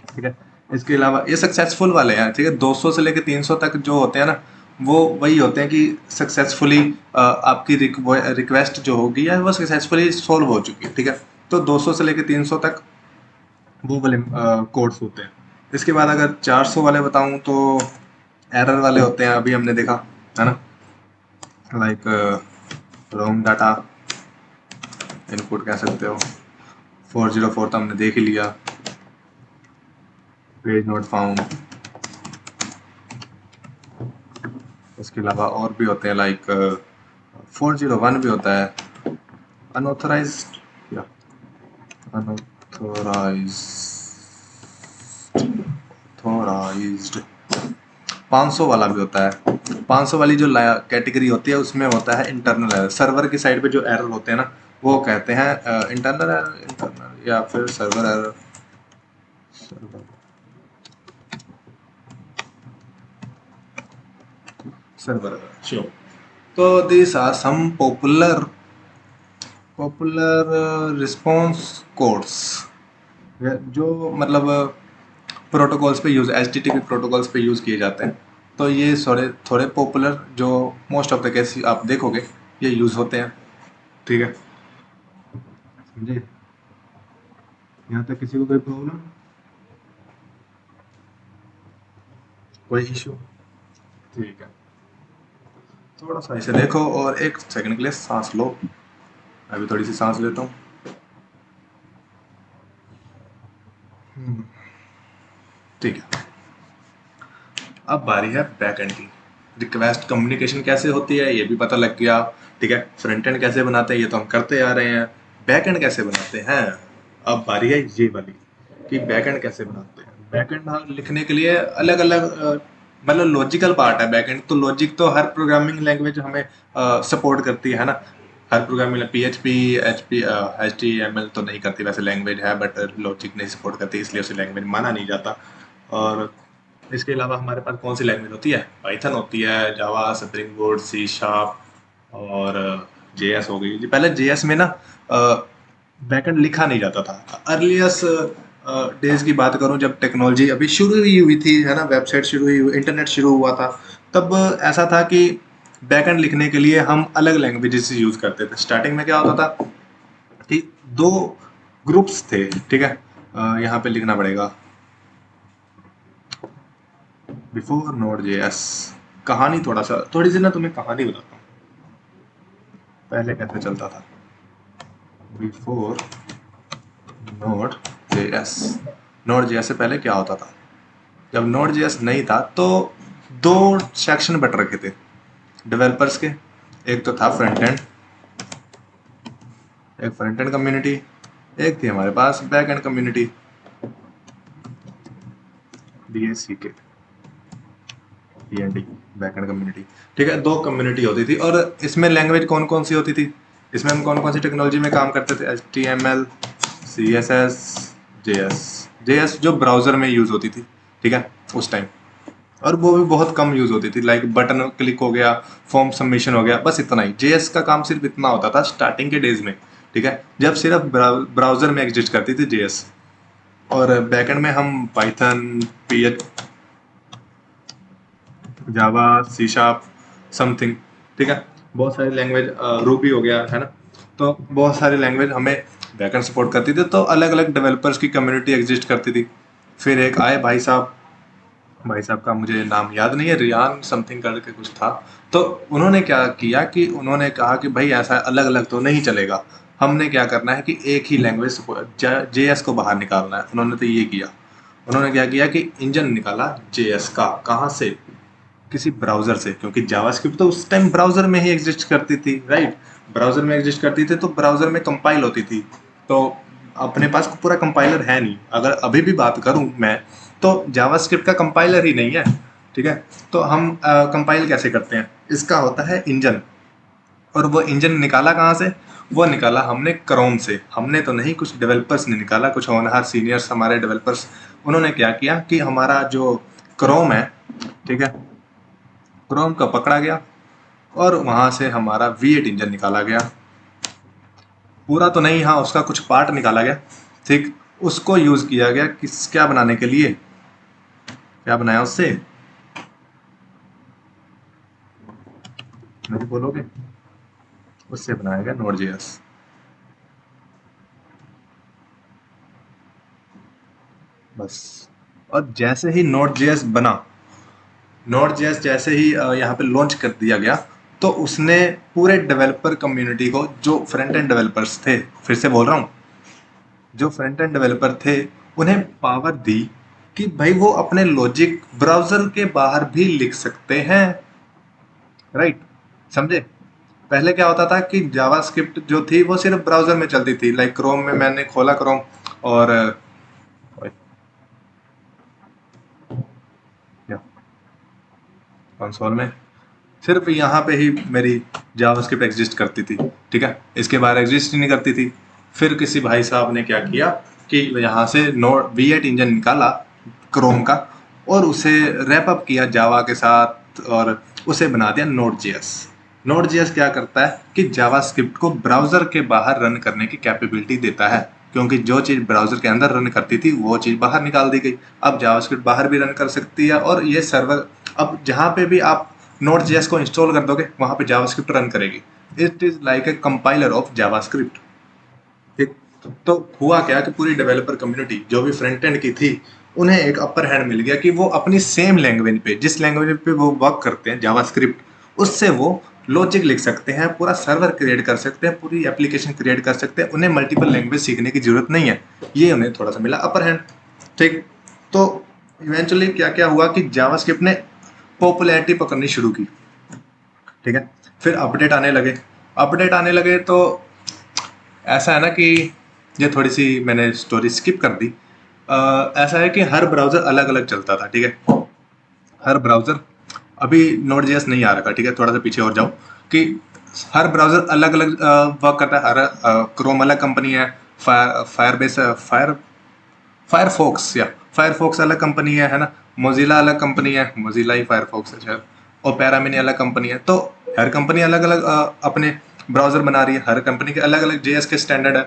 ठीक है। इसके अलावा ये सक्सेसफुल वाले हैं, ठीक है, 200 से लेकर 300 तक जो होते हैं ना, वो वही होते हैं कि सक्सेसफुली आपकी रिक्वेस्ट जो होगी या वो सक्सेसफुली सॉल्व हो चुकी है, ठीक है। तो 200 से लेकर 300 तक वो वाले कोड्स होते हैं। इसके बाद अगर 400 वाले बताऊं तो एरर वाले होते हैं, अभी हमने देखा है ना, लाइक रॉन्ग डाटा इनपुट कह सकते हो। 404 तो हमने देख ही लिया, पेज नॉट फाउंड। इसके अलावा और भी होते हैं लाइक 401 भी होता है, अनऑथराइज्ड या अनऑथराइज्ड। 500 वाला भी होता है। 500 वाली जो कैटेगरी होती है उसमें होता है इंटरनल एरर, सर्वर की साइड पे जो एरर होते हैं ना वो कहते हैं इंटरनल एरर, इंटरनल या फिर server error, server server error, sure. तो these are some popular response codes जो मतलब प्रोटोकॉल्स पे यूज, HTTP प्रोटोकॉल्स पे यूज किए जाते हैं। तो ये थोड़े थोड़े पॉपुलर जो मोस्ट ऑफ द केस आप देखोगे ये यूज होते हैं, ठीक है। समझे? यहाँ तक किसी को कोई प्रॉब्लम, कोई इशू? ठीक है, थोड़ा सा इसे देखो और एक सेकंड के लिए सांस लो। मैं भी थोड़ी सी सांस लेता हूँ। ठीक है, अब बारी है बैकएंड की। रिक्वेस्ट कम्युनिकेशन कैसे होती है ये भी पता लग गया, ठीक है। फ्रंट एंड कैसे बनाते हैं ये तो हम करते आ रहे हैं, बैकएंड कैसे बनाते हैं अब बारी है ये वाली कि बैकएंड कैसे बनाते हैं। बैकएंड हाँ लिखने के लिए अलग अलग मतलब लॉजिकल पार्ट है बैकएंड। तो लॉजिक तो हर प्रोग्रामिंग लैंग्वेज हमें सपोर्ट करती है ना। हर प्रोग्रामिंग PHP HTML तो नहीं करती, वैसे लैंग्वेज है बट लॉजिक नहीं सपोर्ट करती, इसलिए उसे लैंग्वेज माना नहीं जाता। और इसके अलावा हमारे पास कौन सी लैंग्वेज होती है, पाइथन होती है, जावा, स्प्रिंग बोर्ड, सी शार्प और JS हो गई जी। पहले JS में ना बैकएंड लिखा नहीं जाता था। अर्लीस्ट डेज की बात करूं जब टेक्नोलॉजी अभी शुरू ही हुई थी, है ना, वेबसाइट शुरू हुई, इंटरनेट शुरू हुआ था, तब ऐसा था कि बैकएंड लिखने के लिए हम अलग लैंग्वेजेस यूज करते थे। स्टार्टिंग में क्या होता था कि दो ग्रुप्स थे, ठीक है। यहाँ पे लिखना पड़ेगा बिफोर नोड JS। कहानी थोड़ी सी ना तुम्हें कहानी बताता हूँ पहले कैसे चलता था। Before node JS, node JS से पहले क्या होता था, जब नोड JS नहीं था तो दो सेक्शन बट रखे थे डेवलपर्स के। एक तो था फ्रंट एंड, एक फ्रंट एंड कम्युनिटी, एक थी हमारे पास back end community, BACK, BND, back end community, ठीक है। दो कम्युनिटी होती थी और इसमें लैंग्वेज कौन कौन सी होती थी, इसमें हम कौन कौन सी टेक्नोलॉजी में काम करते थे, HTML, CSS, JS। JS जो ब्राउजर में यूज होती थी, ठीक है, उस टाइम। और वो भी बहुत कम यूज होती थी, लाइक बटन क्लिक हो गया, फॉर्म सबमिशन हो गया, बस इतना ही। JS का काम सिर्फ इतना होता था स्टार्टिंग के डेज में, ठीक है, जब सिर्फ ब्राउजर में एग्जिस्ट करती थी JS। और बैकएंड में हम पाइथन, PH, जावा, सी शार्प, समथिंग, ठीक है, बहुत सारी लैंग्वेज, रूबी हो गया, है ना। तो बहुत सारी लैंग्वेज हमें बैकएंड सपोर्ट करती थी, तो अलग अलग डेवलपर्स की कम्युनिटी एग्जिस्ट करती थी। फिर एक आए भाई साहब भाई साहब का मुझे नाम याद नहीं है, रियान समथिंग करके कुछ था। तो उन्होंने क्या किया कि उन्होंने कहा कि भाई ऐसा अलग अलग तो नहीं चलेगा, हमने क्या करना है कि एक ही लैंग्वेज जेएस को बाहर निकालना है। उन्होंने तो ये किया। उन्होंने क्या किया कि इंजन निकाला जेएस का। कहाँ से? किसी ब्राउजर से, क्योंकि जावास्क्रिप्ट तो उस टाइम ब्राउजर में ही एग्जिस्ट करती थी, राइट। ब्राउजर में एग्जिस्ट करती थी तो ब्राउजर में कंपाइल होती थी। तो अपने पास पूरा कंपाइलर है नहीं। अगर अभी भी बात करूं मैं, तो जावास्क्रिप्ट का कंपाइलर ही नहीं है। ठीक है। तो हम कंपाइल कैसे करते हैं? इसका होता है इंजन। और वो इंजन निकाला कहाँ से? वो निकाला हमने क्रोम से। हमने तो नहीं, कुछ डेवलपर्स ने निकाला, कुछ होनहार सीनियर्स हमारे डेवलपर्स। उन्होंने क्या किया कि हमारा जो क्रोम है, ठीक है, क्रोम का पकड़ा गया और वहां से हमारा V8 इंजन निकाला गया। पूरा तो नहीं, हाँ, उसका कुछ पार्ट निकाला गया। ठीक। उसको यूज किया गया किस क्या बनाने के लिए? क्या बनाया उससे? नहीं बोलोगे? उससे बनाया गया नोड जेएस। बस। और जैसे ही नोड जेएस बना, नोड जेएस जैसे ही यहाँ पे लॉन्च कर दिया गया, तो उसने पूरे डेवलपर कम्युनिटी को, जो फ्रंट एंड डेवलपर्स थे, फिर से बोल रहा हूँ, जो फ्रंट एंड डेवलपर थे, उन्हें पावर दी कि भाई वो अपने लॉजिक ब्राउजर के बाहर भी लिख सकते हैं, राइट। समझे? पहले क्या होता था कि जावास्क्रिप्ट जो थी वो सिर्फ ब्राउजर में चलती थी, लाइक क्रोम में मैंने खोला क्रोम, और कंसोल में सिर्फ यहाँ पे ही मेरी जावास्क्रिप्ट एग्जिस्ट करती थी। ठीक है, इसके बाहर एग्जिस्ट ही नहीं करती थी। फिर किसी भाई साहब ने क्या किया कि यहाँ से नोड V8 इंजन निकाला क्रोम का, और उसे रैप अप किया जावा के साथ, और उसे बना दिया नोड जेएस। नोड जेएस क्या करता है कि जावास्क्रिप्ट को ब्राउजर के बाहर रन करने की कैपेबिलिटी देता है, क्योंकि जो चीज़ ब्राउजर के अंदर रन करती थी वो चीज़ बाहर निकाल दी गई। अब जावास्क्रिप्ट बाहर भी रन कर सकती है, और ये सर्वर, अब जहाँ पे भी आप नोड जेएस को इंस्टॉल कर दोगे वहाँ पे जावास्क्रिप्ट रन करेगी। It is like a compiler of JavaScript. ठीक। तो हुआ क्या कि पूरी डेवलपर कम्युनिटी जो भी फ्रंट एंड की थी, उन्हें एक अपर हैंड मिल गया कि वो अपनी सेम लैंग्वेज पे, जिस लैंग्वेज पे वो वर्क करते हैं जावास्क्रिप्ट, उससे वो लॉजिक लिख सकते हैं, पूरा सर्वर क्रिएट कर सकते हैं, पूरी एप्लीकेशन क्रिएट कर सकते हैं। उन्हें मल्टीपल लैंग्वेज सीखने की जरूरत नहीं है। ये उन्हें थोड़ा सा मिला अपर हैंड। ठीक। तो इवेंचुअली क्या क्या हुआ कि जावास्क्रिप्ट ने पॉपुलैरिटी पकड़नी शुरू की। ठीक है। फिर अपडेट आने लगे। अपडेट आने लगे तो ऐसा है ना कि ये थोड़ी सी मैंने स्टोरी स्किप कर दी। ऐसा है कि हर ब्राउज़र अलग अलग चलता था, ठीक है। हर ब्राउज़र, अभी नोड जेएस नहीं आ रखा, ठीक है, थोड़ा सा पीछे और जाओ, कि हर ब्राउज़र अलग अलग वर्क करता है। हर क्रोम अलग कंपनी है, फायरबेस फायर फायरफॉक्स या फायरफॉक्स अलग कंपनी है ना। मोजिला अलग कंपनी है, मोजिला ही फायरफॉक्स है शायद। और पैरामिनी अलग कंपनी है। तो हर कंपनी अलग अलग अपने ब्राउजर बना रही है, हर कंपनी के अलग अलग जेएस के स्टैंडर्ड है।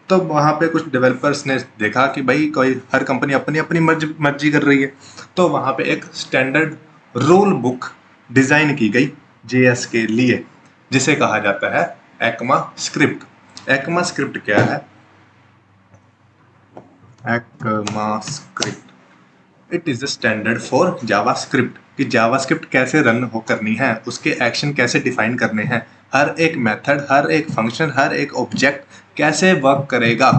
तो वहाँ पे कुछ डेवलपर्स ने देखा कि भाई कोई हर कंपनी अपनी अपनी मर्जी कर रही है। तो वहाँ पे एक स्टैंडर्ड रूल बुक डिजाइन की गई जेएस के लिए, जिसे कहा जाता है एक्मा स्क्रिप्ट। एक्मा स्क्रिप्ट क्या है? ECMAScript, it is the standard for JavaScript, कि जावास्क्रिप्ट कैसे रन हो करनी है, उसके एक्शन कैसे डिफाइन करने हैं, हर एक मेथड, हर एक फंक्शन, हर एक ऑब्जेक्ट कैसे वर्क करेगा।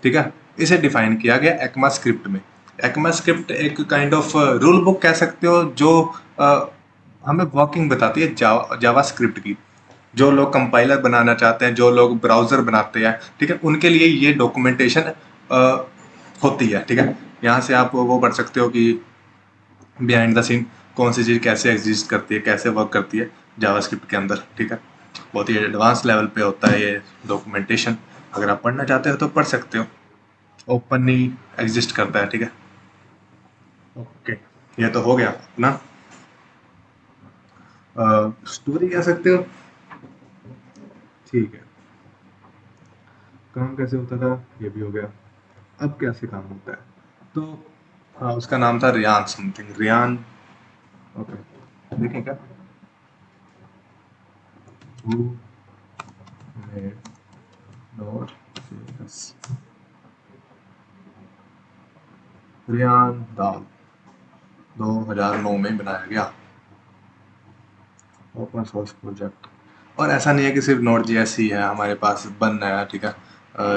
ठीक है। इसे डिफाइन किया गया एक्मा स्क्रिप्ट में। एक्मा स्क्रिप्ट एक काइंड ऑफ रूल बुक कह सकते हो, जो हमें वर्किंग बताती है जावास्क्रिप्ट की। जो लोग कंपाइलर बनाना चाहते हैं, जो लोग ब्राउजर बनाते हैं, ठीक है, उनके लिए ये डॉक्यूमेंटेशन होती है। ठीक है। यहाँ से आप वो पढ़ सकते हो कि बिहाइंड द सीन कौन सी चीज़ कैसे एग्जिस्ट करती है, कैसे वर्क करती है जावास्क्रिप्ट के अंदर। ठीक है। बहुत ही एडवांस लेवल पे होता है ये डॉक्यूमेंटेशन। अगर आप पढ़ना चाहते हो तो पढ़ सकते हो। ओपन ही एग्जिस्ट करता है। ठीक है। ओके। ये तो हो गया अपना स्टोरी कह सकते हो। ठीक है। काम कैसे होता था ये भी हो गया। अब कैसे काम होता है? तो हाँ, उसका नाम था रियान समथिंग, रियान। ओके। देखें क्या? Who made Node.js? रियान दाल, 2009 में बनाया गया ओपन सोर्स प्रोजेक्ट। और ऐसा नहीं है कि सिर्फ नोड जेएस ही है हमारे पास, बन नया, ठीक है।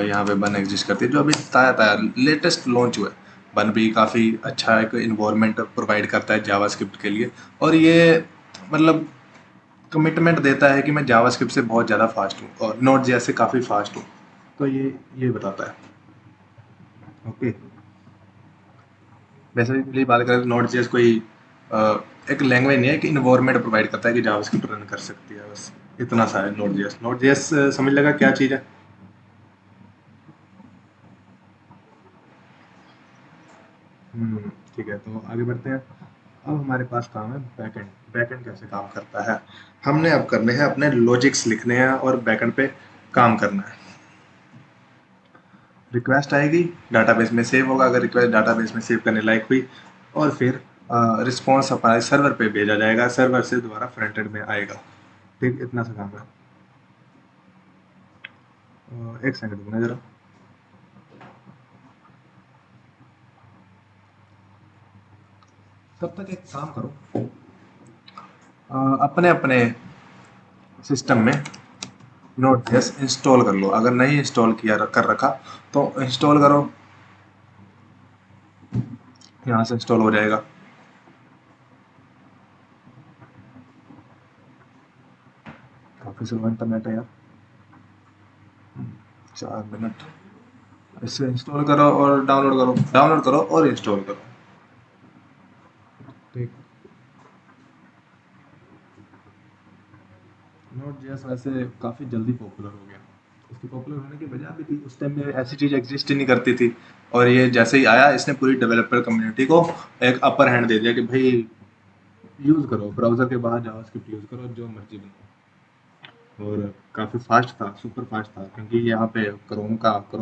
यहाँ पे बन एग्जिस्ट करती है जो अभी ताया ताया लेटेस्ट लॉन्च हुआ है। बन भी काफ़ी अच्छा एक इन्वायरमेंट प्रोवाइड करता है जावास्क्रिप्ट के लिए, और ये मतलब कमिटमेंट देता है कि मैं जावास्क्रिप्ट से बहुत ज़्यादा फास्ट हूँ और नोड जेएस से काफ़ी फास्ट हूँ। तो ये बताता है। ओके, बेसिकली बात करें तो नोड जेएस कोई अ, एक लैंग्वेज नहीं है, एक इन्वायरमेंट प्रोवाइड करता है कि जावास्क्रिप्ट रन कर सकती है, बस इतना सा है नोड जेएस। नोड जेएस समझ लगा क्या चीज़ है। ठीक है, तो आगे बढ़ते हैं। अब हमारे पास काम है बैकएंड। बैकएंड कैसे काम करता है, हमने अब करने हैं अपने लॉजिक्स लिखने हैं और बैकएंड पे काम करना है। रिक्वेस्ट आएगी, डाटाबेस में सेव होगा, अगर रिक्वेस्ट डाटाबेस में सेव करने लायक हुई, और फिर रिस्पॉन्स हमारे सर्वर पे भेजा जाएगा, सर्वर से दोबारा फ्रंट एंड में आएगा। ठीक, इतना सा काम है। एक सेकंड रुकना जरा। तब तक एक काम करो, अपने अपने सिस्टम में नोट जेएस इंस्टॉल कर लो। अगर नहीं इंस्टॉल किया कर रखा तो इंस्टॉल करो, यहाँ से इंस्टॉल हो जाएगा। काफ़ी स्लो इंटरनेट है यार, 4 मिनट। इससे इंस्टॉल करो और डाउनलोड करो, डाउनलोड करो और इंस्टॉल करो। ठीक, नोट जेएस वैसे काफ़ी जल्दी पॉपुलर हो गया। इसकी पॉपुलर होने की वजह भी थी, उस टाइम में ऐसी चीज़ एग्जिस्ट ही नहीं करती थी, और ये जैसे ही आया इसने पूरी डेवलपर कम्युनिटी को एक अपर हैंड दे दिया कि भाई यूज़ करो, ब्राउज़र के बाहर जावास्क्रिप्ट यूज़ करो, जो मर्जी बनाओ। और काफ़ी फास्ट था, सुपर फास्ट था, क्योंकि यहाँ पे क्रोम का तो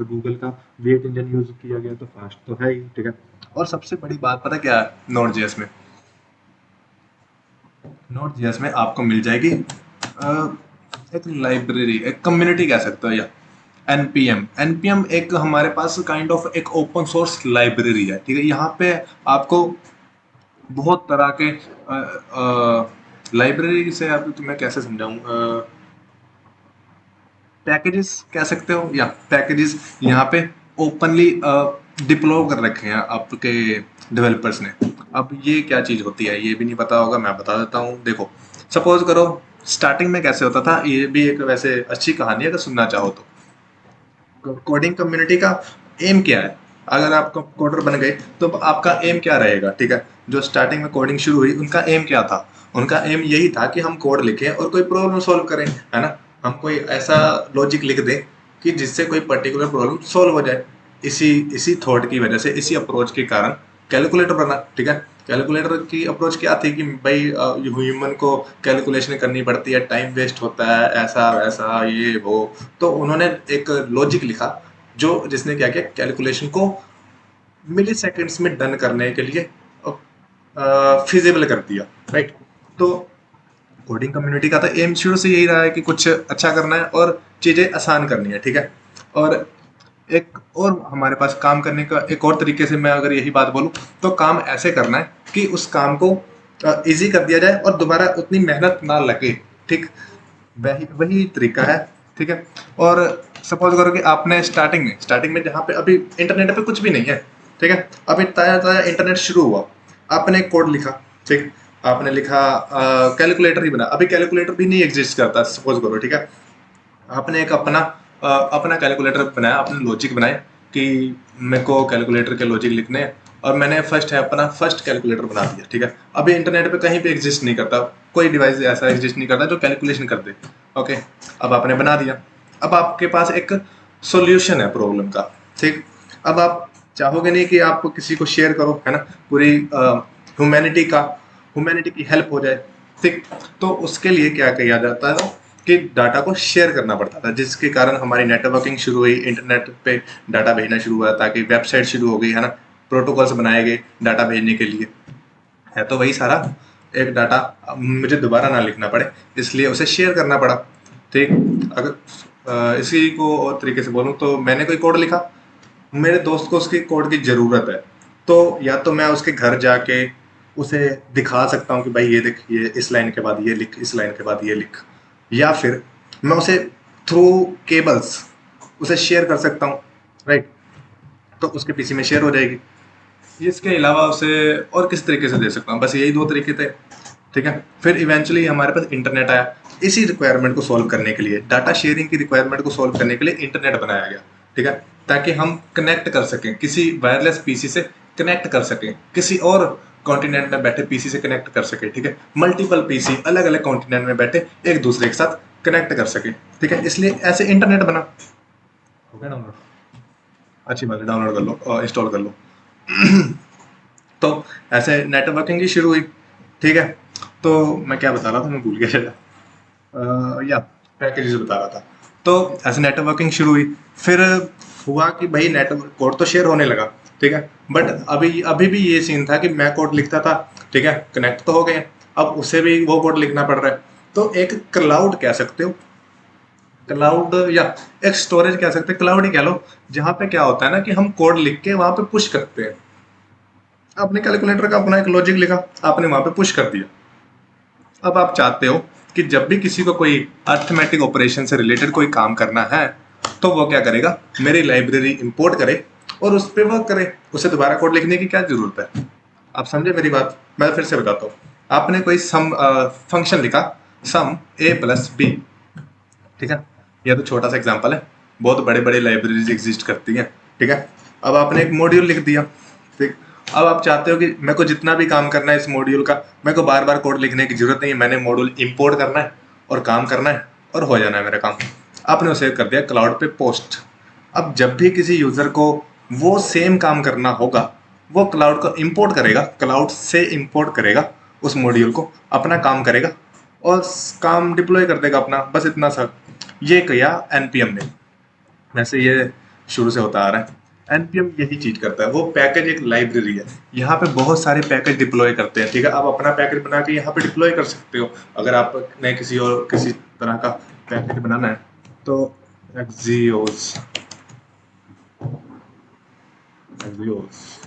गूगल का वेट इंजन यूज़ किया गया, तो फास्ट तो है ही, ठीक है। और सबसे बड़ी बात पता क्या है नोट जेएस में, नोट जेएस में आपको मिल जाएगी एक लाइब्रेरी, एक कम्युनिटी कह सकते हो, या एनपीएम। एनपीएम एक हमारे पास काइंड ऑफ एक ओपन सोर्स लाइब्रेरी है, ठीक है। यहाँ पे आपको बहुत तरह के लाइब्रेरी से, अब तो मैं कैसे समझाऊं, पैकेजेस कह सकते हो, या पैकेजेस यहाँ पे ओपनली डिप्लॉय कर रखे हैं आपके डेवलपर्स ने। अब ये क्या चीज़ होती है ये भी नहीं पता होगा, मैं बता देता हूँ। देखो, सपोज करो स्टार्टिंग में कैसे होता था, ये भी एक वैसे अच्छी कहानी है अगर सुनना चाहो तो। कोडिंग कम्युनिटी का एम क्या है, अगर आप कोडर बन गए तो आपका एम क्या रहेगा, ठीक है। जो स्टार्टिंग में कोडिंग शुरू हुई उनका एम क्या था, उनका एम यही था कि हम कोड लिखें और कोई प्रॉब्लम सॉल्व करें, है ना। हम कोई ऐसा लॉजिक लिख दें कि जिससे कोई पर्टिकुलर प्रॉब्लम सॉल्व हो जाए। इसी इसी थॉट की वजह से, इसी अप्रोच के कारण कैलकुलेटर बना, ठीक है। कैलकुलेटर की अप्रोच क्या थी कि भाई ह्यूमन को कैलकुलेशन करनी पड़ती है, टाइम वेस्ट होता है, ऐसा वैसा ये वो। तो उन्होंने एक लॉजिक लिखा जो जिसने क्या किया, कैलकुलेशन को मिली सेकेंड्स में डन करने के लिए फिजिबल कर दिया, राइट। तो कोडिंग कम्युनिटी का तो एम शुरू से यही रहा है कि कुछ अच्छा करना है और चीज़ें आसान करनी है, ठीक है। और एक और हमारे पास काम करने का एक और तरीके से, मैं अगर यही बात बोलूँ तो काम ऐसे करना है कि उस काम को इजी कर दिया जाए और दोबारा उतनी मेहनत ना लगे, ठीक। वही वही तरीका है, ठीक है। और सपोज करो कि आपने स्टार्टिंग में जहाँ पे अभी इंटरनेट पे कुछ भी नहीं है, ठीक है। अभी ताया ताया इंटरनेट शुरू हुआ, आपने एक कोड लिखा, ठीक। आपने लिखा कैलकुलेटर ही बना, अभी कैलकुलेटर भी नहीं एग्जिस्ट करता सपोज करो, ठीक है। आपने एक अपना कैलकुलेटर बनाया, आपने लॉजिक बनाए कि मेरे को कैलकुलेटर के लॉजिक लिखने हैं, और मैंने अपना फर्स्ट कैलकुलेटर बना दिया, ठीक है। अभी इंटरनेट पे कहीं पे एग्जिस्ट नहीं करता, कोई डिवाइस ऐसा एग्जिस्ट नहीं करता जो कैलकुलेशन कर दे। ओके, अब आपने बना दिया, अब आपके पास एक सॉल्यूशन है प्रॉब्लम का, ठीक। अब आप चाहोगे नहीं कि आप किसी को शेयर करो, है ना, पूरी ह्यूमैनिटी का ह्यूमैनिटी की हेल्प हो जाए, ठीक। तो उसके लिए क्या किया जाता है कि डाटा को शेयर करना पड़ता था, जिसके कारण हमारी नेटवर्किंग शुरू हुई, इंटरनेट पे डाटा भेजना शुरू हुआ, ताकि वेबसाइट शुरू हो गई, है ना। प्रोटोकॉल्स बनाए गए डाटा भेजने के लिए, है तो वही सारा। एक डाटा मुझे दोबारा ना लिखना पड़े, इसलिए उसे शेयर करना पड़ा, ठीक। अगर इसी को और तरीके से बोलूँ तो मैंने कोई कोड लिखा, मेरे दोस्त को उसकी कोड की ज़रूरत है, तो या तो मैं उसके घर जाके उसे दिखा सकता हूँ कि भाई ये देख, ये इस लाइन के बाद ये लिख, इस लाइन के बाद ये लिख, या फिर मैं उसे थ्रू केबल्स उसे शेयर कर सकता हूँ, राइट। तो उसके पीसी में शेयर हो जाएगी। इसके अलावा उसे और किस तरीके से दे सकता हूँ, बस यही दो तरीके थे, ठीक है। फिर इवेंचुअली हमारे पास इंटरनेट आया। इसी रिक्वायरमेंट को सॉल्व करने के लिए, डाटा शेयरिंग की रिक्वायरमेंट को सॉल्व करने के लिए इंटरनेट बनाया गया, ठीक है, ताकि हम कनेक्ट कर सकें, किसी वायरलेस पीसी से कनेक्ट कर सकें, किसी और कॉन्टिनेंट में बैठे पीसी से कनेक्ट कर सके, ठीक है। मल्टीपल पीसी अलग अलग कॉन्टिनेंट में बैठे एक दूसरे के साथ कनेक्ट कर सके, ठीक है। इसलिए ऐसे इंटरनेट बना। हो गया डाउनलोड, अच्छी बात है, डाउनलोड कर लो, इंस्टॉल कर लो। तो ऐसे नेटवर्किंग ही शुरू हुई, ठीक है। तो मैं क्या बता रहा था, मैं भूल गया शायद, या पैकेजेस बता रहा था। तो ऐसे नेटवर्किंग शुरू हुई। फिर हुआ कि भाई नेटवर्क कोड तो शेयर होने लगा, ठीक है। बट अभी अभी भी ये सीन था कि मैं कोड लिखता था, ठीक है, कनेक्ट तो हो गए, अब उसे भी वो कोड लिखना पड़ रहा है। तो एक क्लाउड कह सकते हो, क्लाउड या एक स्टोरेज कह सकते हैं, क्लाउड ही कह लो, जहाँ पे क्या होता है ना कि हम कोड लिख के वहां पे पुश करते हैं। आपने कैलकुलेटर का अपना एक लॉजिक लिखा, आपने वहां पे पुश कर दिया। अब आप चाहते हो कि जब भी किसी को कोई अर्थमेटिक ऑपरेशन से रिलेटेड कोई काम करना है, तो वो क्या करेगा, मेरी लाइब्रेरी इंपोर्ट करे और उस पर वर्क करे, उसे दोबारा कोड लिखने की क्या जरूरत है। आप समझे मेरी बात, मैं फिर से बताता हूँ। आपने कोई सम फंक्शन लिखा, सम ए प्लस बी, ठीक है। यह तो छोटा सा एग्जांपल है, बहुत बड़े बड़े लाइब्रेरीज एग्जिस्ट करती हैं, ठीक है। अब आपने एक मॉड्यूल लिख दिया, ठीक। अब आप चाहते हो कि मेरे को जितना भी काम करना है इस मॉड्यूल का, मेरे को बार बार कोड लिखने की जरूरत नहीं है, मैंने मॉड्यूल इंपोर्ट करना है और काम करना है और हो जाना है मेरा काम। आपने उसे कर दिया क्लाउड पे पोस्ट। अब जब भी किसी यूजर को वो सेम काम करना होगा, वो क्लाउड को इंपोर्ट करेगा, क्लाउड से इंपोर्ट करेगा उस मॉड्यूल को, अपना काम करेगा और काम डिप्लॉय कर देगा अपना, बस इतना सा। ये किया एनपीएम ने, वैसे ये शुरू से होता आ रहा है। एनपीएम यही चीज करता है, वो पैकेज एक लाइब्रेरी है, यहाँ पे बहुत सारे पैकेज डिप्लॉय करते हैं, ठीक है। आप अपना पैकेज बना के यहाँ पे डिप्लॉय कर सकते हो। अगर आपने किसी और किसी तरह का पैकेज बनाना है तो एक्सियोस, एक्सियोस,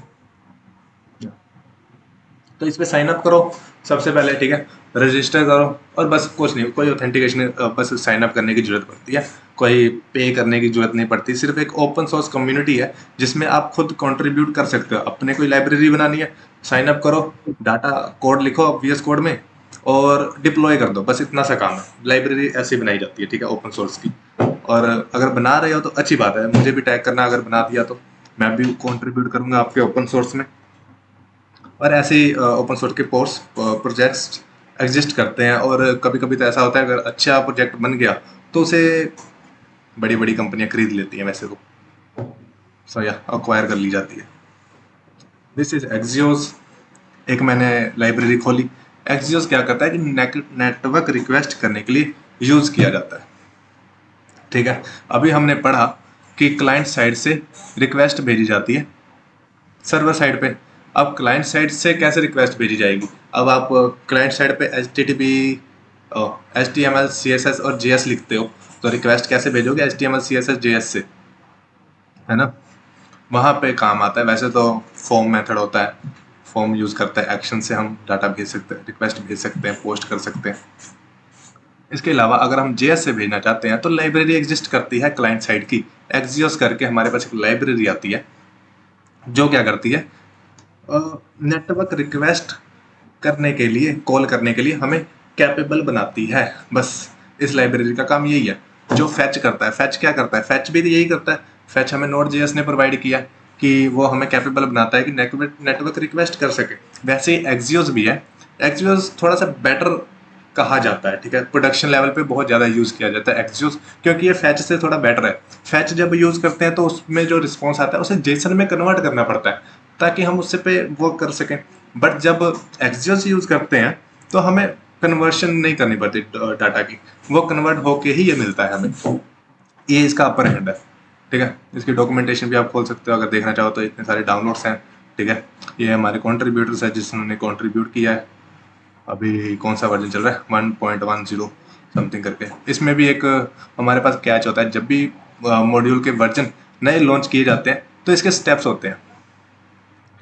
तो इस पे साइन अप करो सबसे पहले, ठीक है, रजिस्टर करो और बस कुछ नहीं, कोई ऑथेंटिकेशन, बस साइन अप करने की जरूरत पड़ती है, कोई पे करने की जरूरत नहीं पड़ती। सिर्फ एक ओपन सोर्स कम्युनिटी है जिसमें आप खुद कंट्रीब्यूट कर सकते हो। अपने कोई लाइब्रेरी बनानी है, साइन अप करो, डाटा कोड लिखो वीएस कोड में और डिप्लॉय कर दो, बस इतना सा काम है। लाइब्रेरी ऐसे बनाई जाती है, ठीक है, ओपन सोर्स की। और अगर बना रहे हो तो अच्छी बात है, मुझे भी टैग करना, अगर बना दिया तो मैं भी कंट्रीब्यूट करूंगा आपके ओपन सोर्स में। और ऐसे ही ओपन सोर्स के कोर्स प्रोजेक्ट्स एग्जिस्ट करते हैं। और कभी कभी तो ऐसा होता है, अगर अच्छा प्रोजेक्ट बन गया तो उसे बड़ी बड़ी कंपनियां खरीद लेती हैं, वैसे तो सो या अक्वायर कर ली जाती है। This is Axios. एक मैंने लाइब्रेरी खोली। एक्सियोस क्या करता है कि नेटवर्क रिक्वेस्ट करने के लिए यूज किया जाता है, ठीक है। अभी हमने पढ़ा कि क्लाइंट साइड से रिक्वेस्ट भेजी जाती है सर्वर साइड पे। अब क्लाइंट साइड से कैसे रिक्वेस्ट भेजी जाएगी, अब आप क्लाइंट साइड पे HTTP, HTML CSS और JS लिखते हो, तो रिक्वेस्ट कैसे भेजोगे, HTML CSS JS से, है ना। वहाँ पे काम आता है। वैसे तो फॉर्म मेथड होता है, फॉर्म यूज करता है, एक्शन से हम डाटा भेज सकते हैं, रिक्वेस्ट भेज सकते हैं, पोस्ट कर सकते हैं। इसके अलावा अगर हम JS से भेजना चाहते हैं तो लाइब्रेरी एग्जिस्ट करती है क्लाइंट साइड की, एक्सियोस करके हमारे पास एक लाइब्रेरी आती है जो क्या करती है, नेटवर्क रिक्वेस्ट करने के लिए, कॉल करने के लिए हमें कैपेबल बनाती है। बस इस लाइब्रेरी का काम यही है। जो फैच करता है, फैच क्या करता है, फैच भी यही करता है। फैच हमें Node.js ने प्रोवाइड किया कि वो हमें कैपेबल बनाता है कि नेटवर्क रिक्वेस्ट कर सके। वैसे ही एक्सियोस भी है। एक्सियोस थोड़ा सा बेटर कहा जाता है, ठीक है, प्रोडक्शन लेवल पे बहुत ज़्यादा यूज़ किया जाता है एक्सियोस, क्योंकि ये फैच से थोड़ा बेटर है। फैच जब यूज़ करते हैं तो उसमें जो रिस्पॉन्स आता है उसे जेसन में कन्वर्ट करना पड़ता है ताकि हम उससे पे वर्क कर सकें। बट जब एक्सियोस यूज़ करते हैं तो हमें कन्वर्शन नहीं करनी पड़ती डाटा की, वो कन्वर्ट होके ही ये मिलता है हमें। ये इसका अपर हैंड है, ठीक है। इसकी डॉक्यूमेंटेशन भी आप खोल सकते हो अगर देखना चाहो तो, इतने सारे डाउनलोड्स हैं, ठीक है। ये हमारे कॉन्ट्रीब्यूटर्स है जिन्होंने कॉन्ट्रीब्यूट किया है। अभी कौन सा वर्जन चल रहा है, 1.10 समथिंग करके। इसमें भी एक हमारे पास कैच होता है, जब भी मॉड्यूल के वर्जन नए लॉन्च किए जाते हैं तो इसके स्टेप्स होते हैं,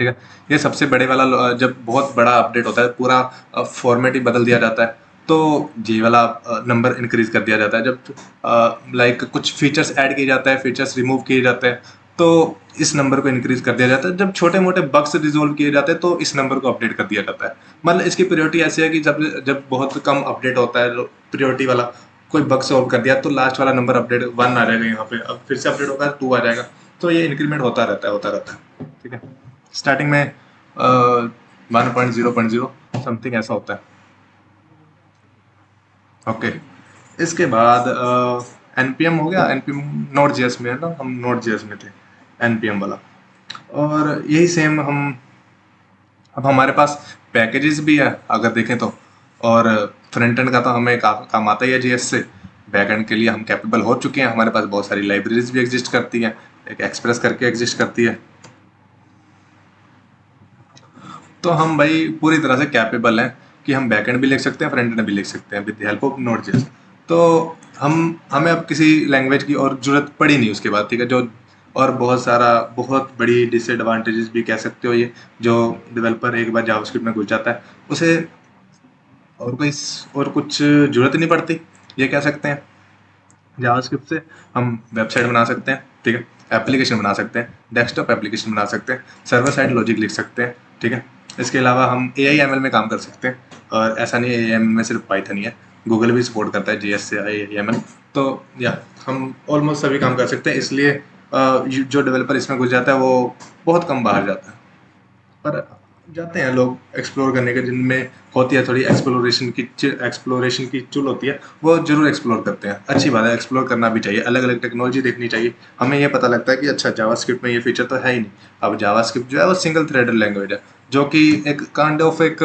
ठीक है। ये सबसे बड़े वाला जब बहुत बड़ा अपडेट होता है, पूरा फॉर्मेट ही बदल दिया जाता है, तो ये वाला नंबर इंक्रीज कर दिया जाता है। जब लाइक कुछ फीचर्स ऐड किए जाते हैं, फीचर्स रिमूव किए जाते हैं, तो इस नंबर को इंक्रीज कर दिया जाता है। जब छोटे मोटे बग्स रिजोल्व किए जाते हैं, तो इस नंबर को अपडेट कर दिया जाता है। मतलब इसकी प्रायोरिटी ऐसी है कि जब जब बहुत कम अपडेट होता है, प्रायोरिटी वाला कोई बग सॉल्व कर दिया, तो लास्ट वाला नंबर अपडेट 1 आ जाएगा यहाँ पे, अब फिर से अपडेट होगा 2 आ जाएगा। तो ये इंक्रीमेंट होता रहता है, होता रहता है। ठीक है। स्टार्टिंग में 1.0.0 समथिंग ऐसा होता है। ओके। इसके बाद एनपीएम हो गया। एनपीएम नोड जेएस में है ना, हम नोड जेएस में थे, एनपीएम वाला। और यही सेम हम, अब हमारे पास पैकेजेस भी है अगर देखें तो। और फ्रंट एंड का तो हमें काम आता ही है जेएस से। बैक एंड के लिए हम कैपेबल हो चुके हैं, हमारे पास बहुत सारी लाइब्रेरीज भी एग्जिस्ट करती हैं, एक एक्सप्रेस करके एग्जिस्ट करती है। तो हम भाई पूरी तरह से कैपेबल हैं कि हम बैकएंड भी लिख सकते हैं, फ्रंट एंड भी लिख सकते हैं विद द हेल्प ऑफ नोड.जेएस। तो हमें अब किसी लैंग्वेज की और जरूरत पड़ी नहीं उसके बाद। ठीक है। जो और बहुत सारा, बहुत बड़ी डिसएडवांटेजेस भी कह सकते हो ये, जो डेवलपर एक बार जावास्क्रिप्ट में घुस जाता है, उसे और कोई और कुछ जरूरत नहीं पड़ती, ये कह सकते हैं। जावास्क्रिप्ट से हम वेबसाइट बना सकते हैं, ठीक है, एप्लीकेशन बना सकते हैं, डेस्कटॉप एप्लीकेशन बना सकते हैं, सर्वर साइड लॉजिक लिख सकते हैं, ठीक है। इसके अलावा हम ए आई एम एल में काम कर सकते हैं। और ऐसा नहीं है ए आई एम एल में सिर्फ पाइथन ही है, गूगल भी सपोर्ट करता है जी एस से ए आई एम एल। तो या हम ऑलमोस्ट सभी काम कर सकते हैं। इसलिए जो डेवलपर इसमें घुस जाता है वो बहुत कम बाहर जाता है। पर जाते हैं लोग एक्सप्लोर करने के, जिनमें होती है थोड़ी एक्सप्लोरेशन की चुल होती है, वो जरूर एक्सप्लोर करते हैं। अच्छी बात है, एक्सप्लोर करना भी चाहिए, अलग अलग टेक्नोलॉजी देखनी चाहिए। हमें ये पता लगता है कि अच्छा जावास्क्रिप्ट में ये फीचर तो है ही नहीं। अब जावास्क्रिप्ट जो है वो सिंगल थ्रेडेड लैंग्वेज है, जो कि एक काइंड ऑफ एक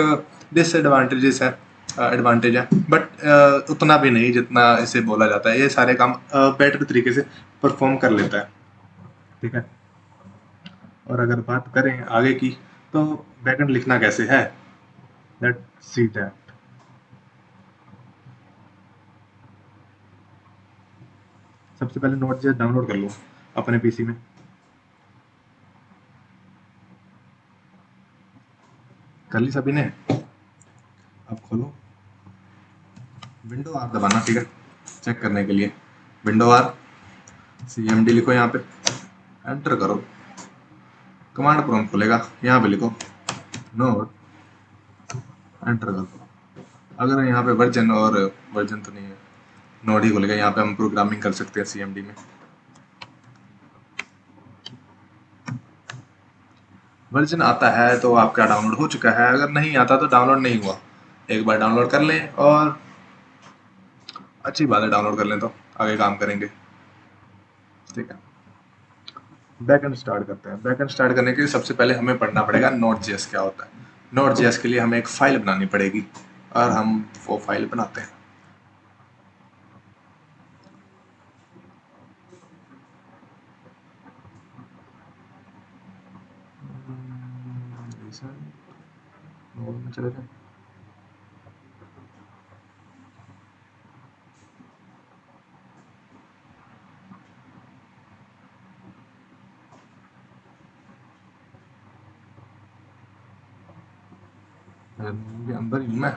डिसएडवांटेजेस है, एडवांटेज है, बट उतना भी नहीं जितना इसे बोला जाता है। ये सारे काम बेटर तरीके से परफॉर्म कर लेता है। ठीक है। और अगर बात करें आगे की, तो बैकएंड लिखना कैसे है, लेट्स सी दैट। सबसे पहले नोड.जेएस डाउनलोड कर लो अपने पीसी में। कर ली सभी ने? अब खोलो, विंडो आर दबाना, ठीक है, चेक करने के लिए। विंडो आर, CMD लिखो यहाँ पे, एंटर करो, कमांड प्रॉम्प्ट खुलेगा, यहाँ पे लिखो नोड, एंटर कर दो। अगर यहाँ पे वर्जन, और वर्जन तो नहीं है, नोड ही खुलेगा। यहाँ पे हम प्रोग्रामिंग कर सकते हैं CMD में। वर्जन आता है तो आपका डाउनलोड हो चुका है, अगर नहीं आता तो डाउनलोड नहीं हुआ। एक बार डाउनलोड कर लें, और अच्छी बात है, डाउनलोड कर लें तो आगे काम करेंगे। ठीक है। बैकएंड स्टार्ट करते हैं। बैकएंड स्टार्ट करने के लिए सबसे पहले हमें पढ़ना पड़ेगा नोड.जेएस क्या होता है। नोड.जेएस के लिए हमें एक फाइल बनानी पड़ेगी, और हम वो फाइल बनाते हैं। नोड में चले जाए, के अंदर ही हूँ मैं।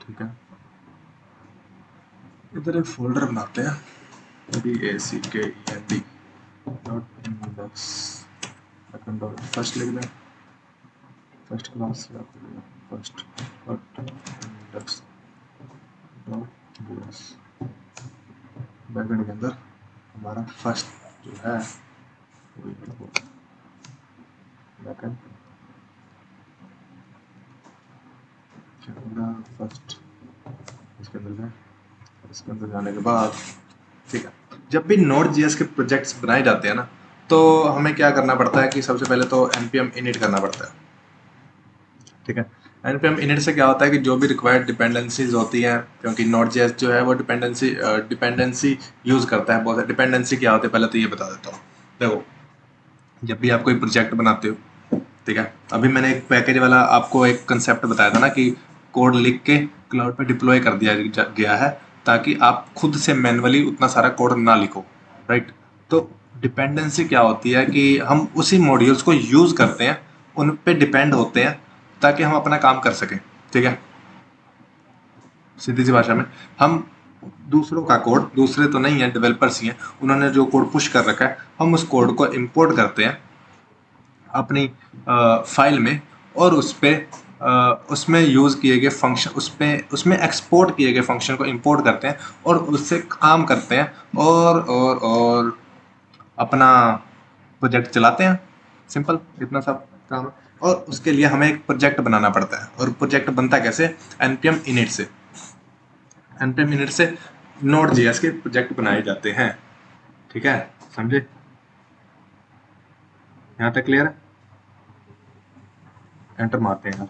ठीक है। इधर एक फोल्डर बनाते हैं, BACKEND dot index, dot first लिख दें, first class, first dot index dot JS. Backend के अंदर हमारा फर्स्ट जो है वो बैकएंड फर्स्ट, इसके अंदर है। इसके अंदर जाने के बाद, ठीक है, जब भी नोड.जेएस के प्रोजेक्ट्स बनाए जाते हैं ना, तो हमें क्या करना पड़ता है कि सबसे पहले तो npm init करना पड़ता है। ठीक है। npm init से क्या होता है कि जो भी रिक्वायर्ड डिपेंडेंसीज होती हैं, क्योंकि नोड.जेएस जो है वो डिपेंडेंसी यूज करता है बहुत। डिपेंडेंसी क्या होती है पहले तो ये बता देता हूँ। देखो, जब भी आप कोई प्रोजेक्ट बनाते हो, ठीक है, अभी मैंने एक पैकेज वाला आपको एक कंसेप्ट बताया था ना, कि कोड लिख के क्लाउड पे डिप्लॉय कर दिया गया है, ताकि आप खुद से मैन्युअली उतना सारा कोड ना लिखो, राइट। तो डिपेंडेंसी क्या होती है कि हम उसी मॉड्यूल्स को यूज़ करते हैं, उन पे डिपेंड होते हैं ताकि हम अपना काम कर सकें। ठीक है, सीधी सी भाषा में हम दूसरों का कोड, दूसरे तो नहीं है, डेवलपर्स ही हैं, उन्होंने जो कोड पुश कर रखा है, हम उस कोड को इंपोर्ट करते हैं अपनी फाइल में, और उस पे उसमें यूज़ किए गए फंक्शन, उसमें एक्सपोर्ट किए गए फंक्शन को इंपोर्ट करते हैं और उससे काम करते हैं, और अपना प्रोजेक्ट चलाते हैं। सिंपल, इतना सब काम है। और उसके लिए हमें एक प्रोजेक्ट बनाना पड़ता है, और प्रोजेक्ट बनता कैसे? npm init से। npm init से नोड जेएस के प्रोजेक्ट बनाए जाते हैं। ठीक है, समझे? यहाँ तक क्लियर है? एंटर मारते हैं यार।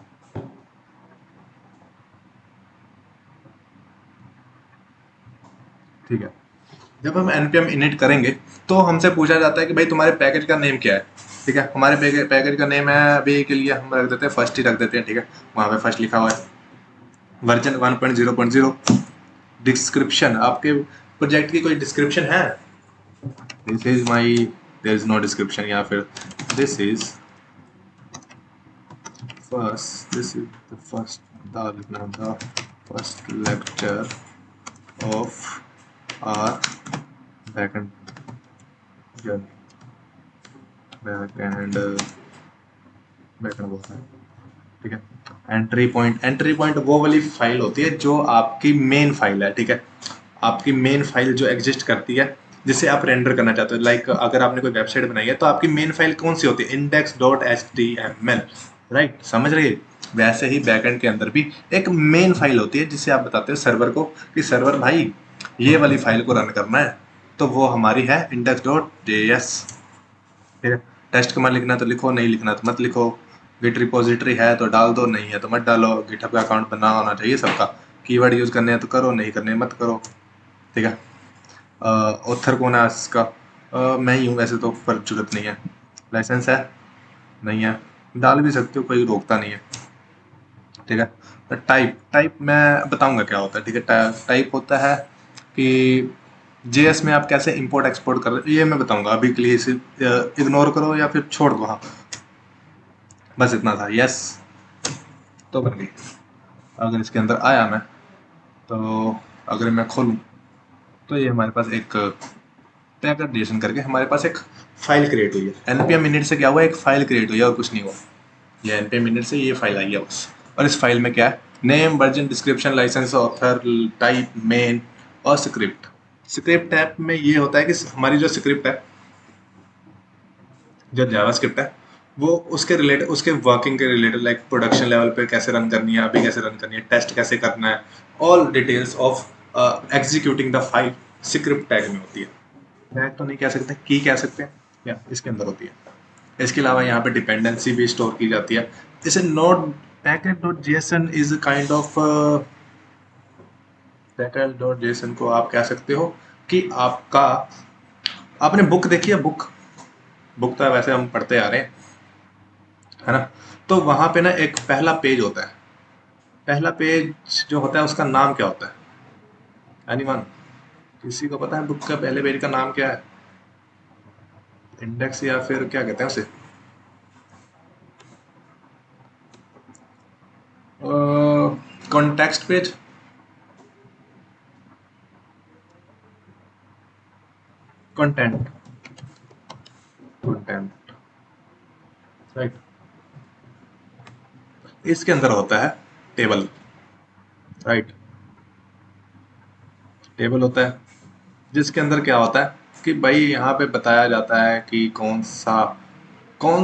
ठीक है, जब हम npm init करेंगे तो हमसे पूछा जाता है कि भाई तुम्हारे पैकेज का नेम क्या है। ठीक है, हमारे पैकेज का नेम है, अभी के लिए हम रख देते हैं फर्स्ट ही रख देते हैं। ठीक है, वहाँ पे फर्स्ट लिखा हुआ है, वर्जन 1.0.0। डिस्क्रिप्शन, आपके प्रोजेक्ट की कोई डिस्क्रिप्शन है? This is my, there is no description, या फिर this is first, this is the first, the first lecture of our backend journey, backend बहुत है। ठीक है, एंट्री पॉइंट वो वाली फाइल होती है जो आपकी मेन फाइल है। ठीक है, आपकी मेन फाइल जो एग्जिस्ट करती है, जिसे आप रेंडर करना चाहते हो। लाइक अगर आपने कोई वेबसाइट बनाई है तो आपकी मेन फाइल कौन सी होती है? index.html, right? समझ रहे? वैसे ही बैकएंड के अंदर भी एक मेन फाइल होती है जिसे आप बताते हो सर्वर को कि सर्वर भाई ये वाली फाइल को रन करना है, तो वो हमारी है index.js। ठीक है, टेस्ट कमांड लिखना तो लिखो, नहीं लिखना तो मत लिखो। गिट रिपोजिटरी है तो डाल दो, नहीं है तो मत डालो। गिटहब का अकाउंट बना होना चाहिए सबका। कीवर्ड यूज करने हैं तो करो, नहीं करने मत करो। ठीक है, ऑथर कौन है इसका? मैं ही हूँ वैसे तो, पर जरूरत नहीं है। लाइसेंस है? नहीं है, डाल भी सकते हो, कोई रोकता नहीं है। ठीक है, तो टाइप मैं बताऊंगा क्या होता है। ठीक है, टाइप होता है कि जेएस में आप कैसे इंपोर्ट एक्सपोर्ट कर रहे हो, ये मैं बताऊंगा। अभी के लिए इसे इग्नोर करो या फिर छोड़ दो। हाँ, बस इतना था। यस, तो बन गई। अगर इसके अंदर आया मैं, तो अगर मैं खोलूँ तो ये हमारे पास एक पैकेट करके हमारे पास एक फाइल क्रिएट हुई है। npm init से क्या हुआ? एक फाइल क्रिएट हुई है और कुछ नहीं हुआ। ये npm init से ये फाइल आई है बस। और इस फाइल में क्या है? Name, version, description, licence, author, type, main और स्क्रिप्ट। स्क्रिप्ट टाइप में ये होता है कि हमारी जो स्क्रिप्ट है, जो जावास्क्रिप्ट है, वो उसके रिलेटेड, उसके वर्किंग के रिलेटेड, लाइक प्रोडक्शन लेवल पे कैसे रन करनी है, अभी कैसे रन करनी है, टेस्ट कैसे करना है, all details of executing the file script tag में होती है। टैग तो नहीं कह सकते, की कह सकते हैं, या इसके अंदर होती है। इसके अलावा यहाँ पे डिपेंडेंसी भी स्टोर की जाती है। जैसे node packet dot JSON is kind of, packet dot JSON को आप कह सकते हो कि आपका, आपने बुक देखी है? बुक, बुक तो वैसे हम पढ़ते आ रहे हैं, है ना? तो वहां पे ना एक पहला पेज होता है। पहला पेज जो होता है उसका नाम क्या होता है? एनीवन? किसी को पता है बुक का पहले पेज का नाम क्या है? इंडेक्स, या फिर क्या कहते हैं उसे? Context page? Content, content, right. इसके अंदर होता है टेबल, राइट? टेबल होता है जिसके अंदर क्या होता है कि भाई यहाँ पे बताया जाता है कि कौन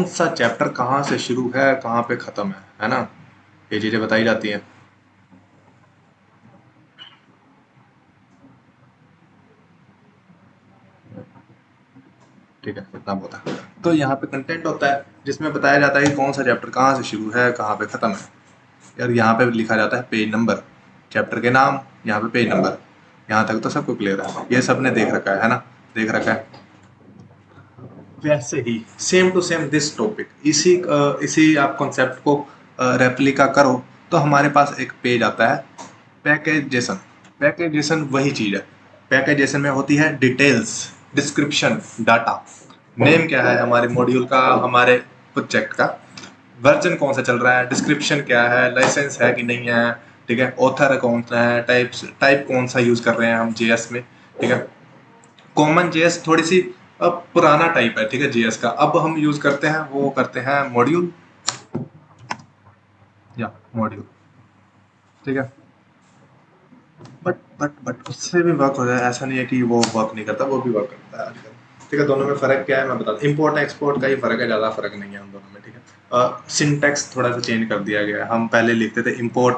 सा चैप्टर कहाँ से शुरू है, कहाँ पे खत्म है ना? ये चीजें बताई जाती हैं। ठीक है, इतना बहुत है। तो यहाँ पे कंटेंट होता है जिसमें बताया जाता है कि कौन सा चैप्टर कहाँ से शुरू है, कहाँ पे खत्म है। यार यहाँ पे लिखा जाता है पेज नंबर, चैप्टर के नाम, यहाँ पे पेज नंबर। यहाँ तक तो सबको क्लियर है, ये सबने देख रखा है ना? देख रखा है। वैसे ही same to same this topic, इसी आप कॉन्सेप्ट को रेप्लिका करो तो हमारे पास एक पेज आता है पैकेज जेसन। पैकेज जेसन वही चीज़ है। पैकेज जेसन में होती है डिटेल्स, डिस्क्रिप्शन, डाटा, नेम क्या है हमारे मॉड्यूल का, हमारे प्रोजेक्ट का, वर्जन कौन सा चल रहा है, डिस्क्रिप्शन क्या है, लाइसेंस है कि नहीं है, ठीक है, ऑथर कौन सा है, टाइप कौन सा यूज कर रहे हैं हम जेएस में, ठीक है। कॉमन जेएस थोड़ी सी अब पुराना टाइप है, ठीक है, जेएस का। अब हम यूज करते हैं, वो करते हैं मॉड्यूल या मॉड्यूल, ठीक है। बट उससे भी वर्क हो जाए, ऐसा नहीं है कि वो वर्क नहीं करता, वो भी वर्क करता है आजकल, ठीक है। दोनों में फ़र्क क्या है मैं बता दूँ, इम्पोर्ट एक्सपोर्ट का ही फ़र्क है, ज़्यादा फ़र्क नहीं है उन दोनों में, ठीक है। सिंटैक्स थोड़ा सा चेंज कर दिया गया है, हम पहले लिखते थे इम्पोर्ट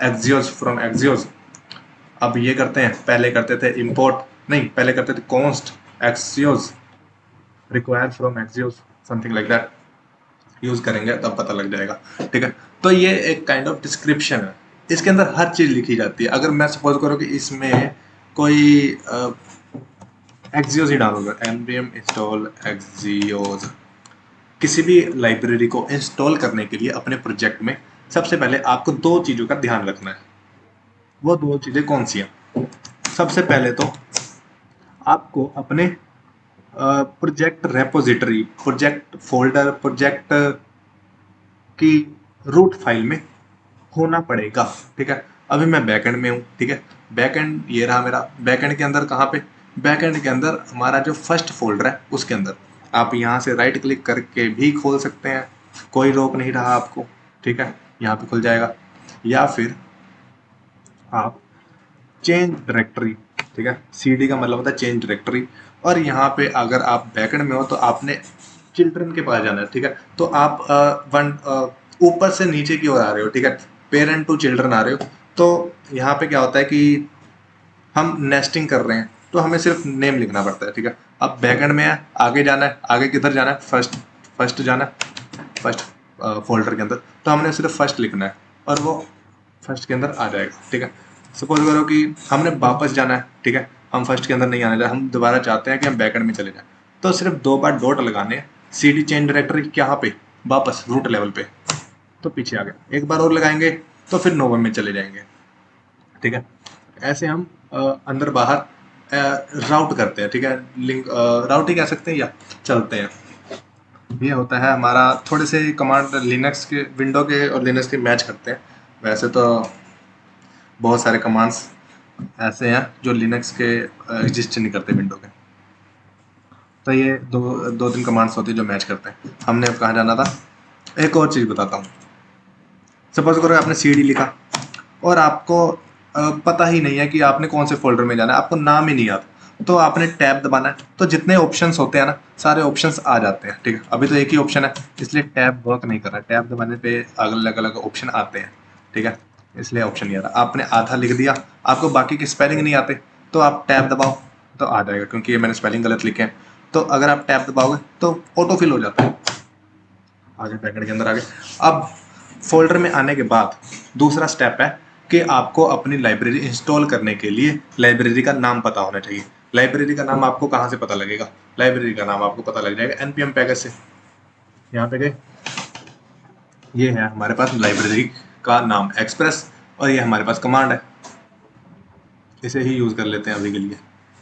एक्सियोस फ्रॉम एक्सियोस, अब ये करते हैं, पहले करते थे इम्पोर्ट नहीं, पहले करते थे const Axios require from Axios, something like that. Use करेंगे तब पता लग जाएगा, ठीक है। तो ये एक काइंड ऑफ डिस्क्रिप्शन है, इसके अंदर हर चीज लिखी जाती है। अगर मैं सपोज करूँ कि इसमें कोई एक्सियोस ही डालूंगा, npm इंस्टॉल एक्सियोस, किसी भी लाइब्रेरी को इंस्टॉल करने के लिए अपने प्रोजेक्ट में सबसे पहले आपको दो चीजों का ध्यान रखना है। वो दो चीजें कौन सी हैं? सबसे पहले तो आपको अपने project repository, project folder, project की रूट फाइल में होना पड़ेगा, ठीक है। अभी मैं बैकएंड में हूँ, ठीक है, बैकएंड ये रहा मेरा। बैकएंड के अंदर कहाँ पे? बैकएंड के अंदर हमारा जो फर्स्ट फोल्डर है उसके अंदर आप यहाँ से राइट क्लिक करके भी खोल सकते हैं, कोई रोक नहीं रहा आपको, ठीक है, यहाँ पे खुल जाएगा। या फिर आप चेंज डायरेक्टरी, ठीक है, सीडी का मतलब होता है चेंज डायरेक्टरी। और यहाँ पे अगर आप बैकएंड में हो तो आपने चिल्ड्रन के पास जाना है, ठीक है। तो आप ऊपर से नीचे की ओर आ रहे हो, ठीक है, पेरेंट टू चिल्ड्रन आ रहे हो। तो यहाँ पे क्या होता है कि हम नेस्टिंग कर रहे हैं, तो हमें सिर्फ नेम लिखना पड़ता है, ठीक है। अब बैकएंड में है, आगे जाना है, आगे किधर जाना है? फर्स्ट जाना है, फर्स्ट फोल्डर के अंदर, तो हमने सिर्फ फर्स्ट लिखना है और वो फर्स्ट के अंदर आ जाएगा, ठीक है। सपोज करो कि हमने वापस जाना है, ठीक है, हम फर्स्ट के अंदर नहीं आना चाहते, हम दोबारा चाहते हैं कि हम बैकएंड में चले जाएं, तो सिर्फ दो बार डॉट लगाने हैं, सीडी चेंज डायरेक्टरी यहाँ पे, वापस रूट लेवल पे, तो पीछे आ गया। एक बार और लगाएंगे तो फिर नोवा में चले जाएंगे, ठीक है। ऐसे हम अंदर बाहर राउट करते हैं, ठीक है, लिंक राउट ही कह सकते हैं या चलते हैं। ये होता है हमारा, थोड़े से कमांड लिनक्स के, विंडो के और लिनक्स के मैच करते हैं। वैसे तो बहुत सारे कमांड्स ऐसे हैं जो लिनक्स के एग्जिस्ट नहीं करते विंडो के, तो ये दो दो तीन कमांड्स होती है जो मैच करते हैं। हमने अब कहाँ जाना था? एक और चीज़ बताता हूँ। सपोज करो आपने सी डी लिखा और आपको पता ही नहीं है कि आपने कौन से फोल्डर में जाना है, आपको नाम ही नहीं आता, तो आपने टैब दबाना है, तो जितने ऑप्शंस होते हैं ना, सारे ऑप्शंस आ जाते हैं, ठीक है। अभी तो एक ही ऑप्शन है, इसलिए टैब वर्क नहीं कर रहा है, टैब दबाने पे अलग अलग ऑप्शन आते हैं, ठीक है, इसलिए ऑप्शन नहीं आ रहा। आपने आधा लिख दिया, आपको बाकी के स्पेलिंग नहीं आते, तो आप टैब दबाओ तो आ जाएगा, क्योंकि ये मैंने स्पेलिंग गलत लिखे हैं। तो अगर आप टैब दबाओगे तो ऑटो फिल हो जाता है, आगे पैकेट के अंदर आगे। अब फोल्डर में आने के बाद दूसरा स्टेप है कि आपको अपनी लाइब्रेरी इंस्टॉल करने के लिए लाइब्रेरी का नाम पता होना चाहिए। लाइब्रेरी का नाम आपको कहाँ से पता लगेगा? लाइब्रेरी का नाम आपको पता लग जाएगा npm पैकेज से। यहाँ पे गए, ये है हमारे पास लाइब्रेरी का नाम एक्सप्रेस, और ये हमारे पास कमांड है, इसे ही यूज कर लेते हैं अभी के लिए,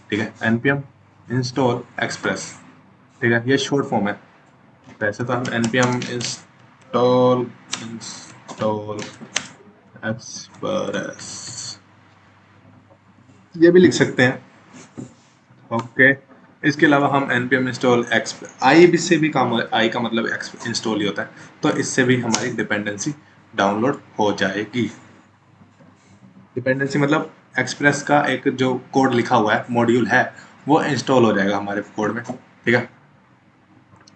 ठीक है, npm इंस्टॉल एक्सप्रेस, ठीक है, ये शॉर्ट फॉर्म है। वैसे तो हम npm इंस्टॉल एक्सप्रेस ये भी लिख सकते हैं, ओके। इसके अलावा हम npm इंस्टॉल आई भी से भी काम हो, आई का मतलब इंस्टॉल ही होता है, तो इससे भी हमारी डिपेंडेंसी डाउनलोड हो जाएगी। डिपेंडेंसी मतलब एक्सप्रेस का एक जो कोड लिखा हुआ है, मॉड्यूल है, वो इंस्टॉल हो जाएगा हमारे कोड में, ठीक है।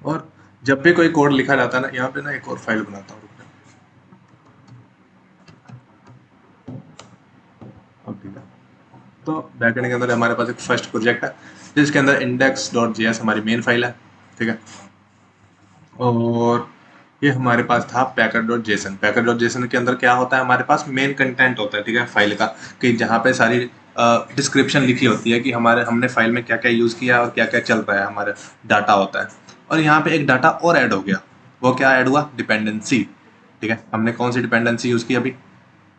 और जब भी कोई कोड लिखा जाता है ना, यहाँ पे ना एक और फाइल बनाता हूँ, अब ठीक है। तो बैकएंड के अंदर हमारे पास एक फर्स्ट प्रोजेक्ट है जिसके अंदर index.js हमारी मेन फाइल है, ठीक है। और ये हमारे पास था packer.json। packer.json के अंदर क्या होता है? हमारे पास मेन कंटेंट होता है, ठीक है, फाइल का, कि जहाँ पे सारी डिस्क्रिप्शन लिखी होती है कि हमने फाइल में क्या क्या यूज़ किया और क्या क्या चल रहा है, हमारा डाटा होता है। और यहाँ पे एक डाटा और ऐड हो गया, वो क्या ऐड हुआ? डिपेंडेंसी, ठीक है। हमने कौन सी डिपेंडेंसी यूज़ की? अभी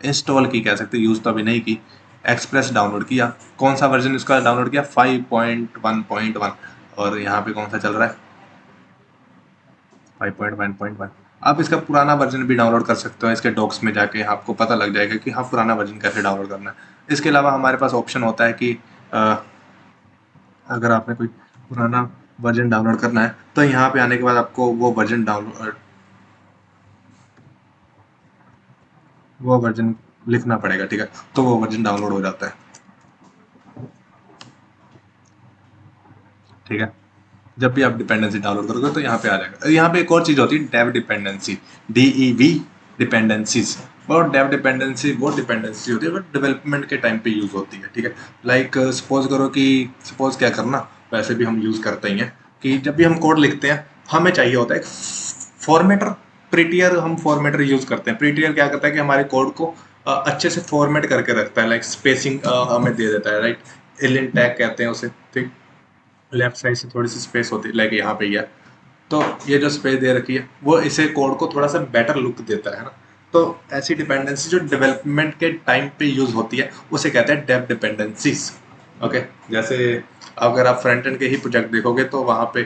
इंस्टॉल की कह सकते, यूज़ तो अभी नहीं की, एक्सप्रेस डाउनलोड किया, कौन सा वर्जन इसका डाउनलोड किया, 5.1.1, और यहाँ पे कौन सा चल रहा है, 5.1.1। आप इसका पुराना वर्जन भी डाउनलोड कर सकते हो, इसके डॉक्स में जाके आपको पता लग जाएगा कि हाँ पुराना वर्जन कैसे डाउनलोड करना है। इसके अलावा हमारे पास ऑप्शन होता है कि अगर आपने कोई पुराना वर्जन डाउनलोड करना है तो यहाँ पे आने के बाद आपको वो वर्जन लिखना पड़ेगा, ठीक है, तो वो वर्जन डाउनलोड हो जाता है, ठीक है। जब भी आप डिपेंडेंसी डाउनलोड करोगे तो यहाँ पे आ जाएगा। यहाँ पे एक और चीज़ होती है, डेव डिपेंडेंसी, DEV डिपेंडेंसीज। और डेव डिपेंडेंसी वो डिपेंडेंसी होती है वो डेवलपमेंट के टाइम पे यूज़ होती है, ठीक है। लाइक सपोज करो कि सपोज क्या करना, वैसे भी हम यूज़ करते ही हैं कि जब भी हम कोड लिखते हैं हमें चाहिए होता है एक फॉर्मेटर। प्रीटियर हम फॉर्मेटर यूज़ करते हैं। प्रीटियर क्या करता है कि हमारे कोड को अच्छे से फॉर्मेट करके रखता है, लाइक स्पेसिंग हमें दे देता है, राइट। एलियन टैग कहते हैं उसे, ठीक। लेफ्ट साइड से थोड़ी सी स्पेस होती है, लाइक यहाँ पे ही है, तो ये जो स्पेस दे रखी है वो इसे कोड को थोड़ा सा बेटर लुक देता है ना। तो ऐसी डिपेंडेंसी जो डेवलपमेंट के टाइम पे यूज होती है उसे कहते हैं डेव डिपेंडेंसीज। ओके, जैसे अगर आप फ्रंट एंड के ही प्रोजेक्ट देखोगे तो वहाँ पे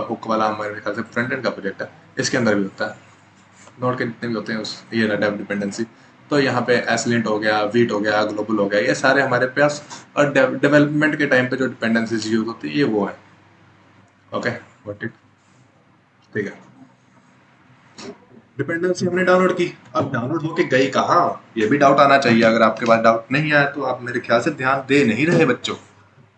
हुक वाला हमारे ख्याल से फ्रंट एंड का प्रोजेक्ट है, इसके अंदर भी होता है, नोड के जितने भी होते हैं उस ये डेव डिपेंडेंसी। तो यहाँ पे एसलिंट हो गया, वीट हो गया, ग्लोबल हो गया, ये सारे हमारे पास और डेवलपमेंट के टाइम पे जो डिपेंडेंसीज यूज होती है ये वो है। ओके, गॉट इट, ठीक है। डिपेंडेंसी हमने डाउनलोड की, अब डाउनलोड होके गई कहाँ, ये भी डाउट आना चाहिए। अगर आपके पास डाउट नहीं आया तो आप मेरे ख्याल से ध्यान दे नहीं रहे बच्चों।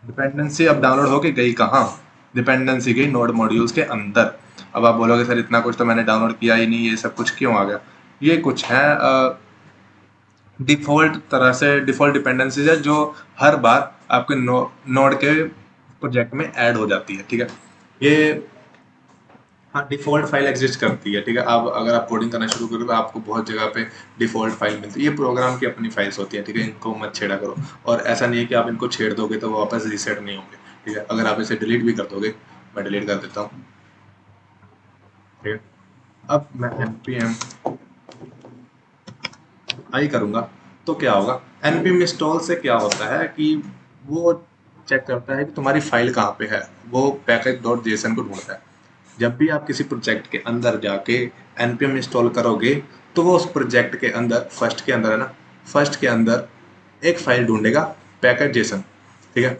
डिपेंडेंसी अब डाउनलोड होके गई कहाँ, डिपेंडेंसी गई नोड मॉड्यूल्स के अंदर। अब आप बोलोगे सर इतना कुछ तो मैंने डाउनलोड किया ही नहीं, ये सब कुछ क्यों आ गया। ये कुछ है डिफ़ॉल्ट तरह से डिफ़ॉल्ट डिपेंडेंसीज है जो हर बार आपके नोड के प्रोजेक्ट में ऐड हो जाती है, ठीक है। ये हाँ, डिफ़ॉल्ट फाइल एग्जिस्ट करती है, ठीक है। अब अगर आप कोडिंग करना शुरू करोगे तो आपको बहुत जगह पे डिफ़ॉल्ट फाइल मिलती है। ये प्रोग्राम की अपनी फाइल्स होती है, ठीक है, इनको मत छेड़ा करो। और ऐसा नहीं है कि आप इनको छेड़ दोगे तो वो वापस रीसेट नहीं होंगे, ठीक है। अगर आप इसे डिलीट भी कर दोगे, मैं डिलीट कर देता हूँ, ठीक है। अब मैं npm आई करूँगा तो क्या होगा, npm इंस्टॉल से क्या होता है कि वो चेक करता है कि तुम्हारी फाइल कहाँ पे है, वो पैकेज डॉट जेसन को ढूंढता है। जब भी आप किसी प्रोजेक्ट के अंदर जाके npm इंस्टॉल करोगे तो वो उस प्रोजेक्ट के अंदर फर्स्ट के अंदर है ना, फर्स्ट के अंदर एक फाइल ढूंढेगा, पैकेज जेसन, ठीक है।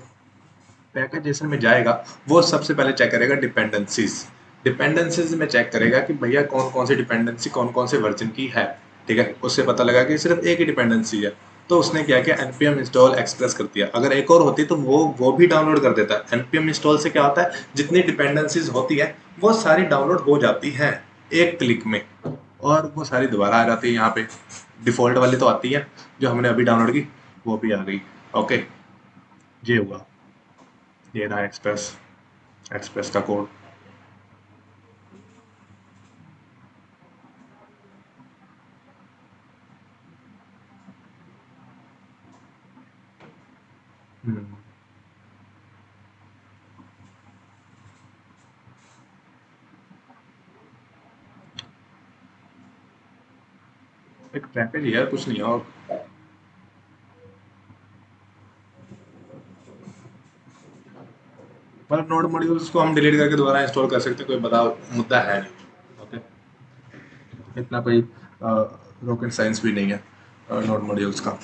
पैकेज जेसन में जाएगा, वो सबसे पहले चेक करेगा डिपेंडेंसीज। डिपेंडेंसीज में चेक करेगा कि भैया कौन कौन सी डिपेंडेंसी कौन कौन से वर्जन की है, ठीक है। उससे पता लगा कि सिर्फ एक ही डिपेंडेंसी है, तो उसने क्या किया, npm इंस्टॉल एक्सप्रेस कर दिया। अगर एक और होती तो वो भी डाउनलोड कर देता है। npm इंस्टॉल से क्या होता है, जितनी डिपेंडेंसीज होती है वो सारी डाउनलोड हो जाती हैं एक क्लिक में, और वो सारी दोबारा आ जाती है यहाँ पे। डिफॉल्ट वाली तो आती है, जो हमने अभी डाउनलोड की वो भी आ गई। ओके, ये हुआ, ये रहा एक्सप्रेस, एक्सप्रेस का कोड। एक पैकेज ही है, कुछ नहीं है। और मतलब नोड मॉड्यूल्स को हम डिलीट करके दोबारा इंस्टॉल कर सकते हैं, कोई बड़ा मुद्दा है नहीं। ओके, इतना कोई रॉकेट साइंस भी नहीं है नोड मॉड्यूल्स का,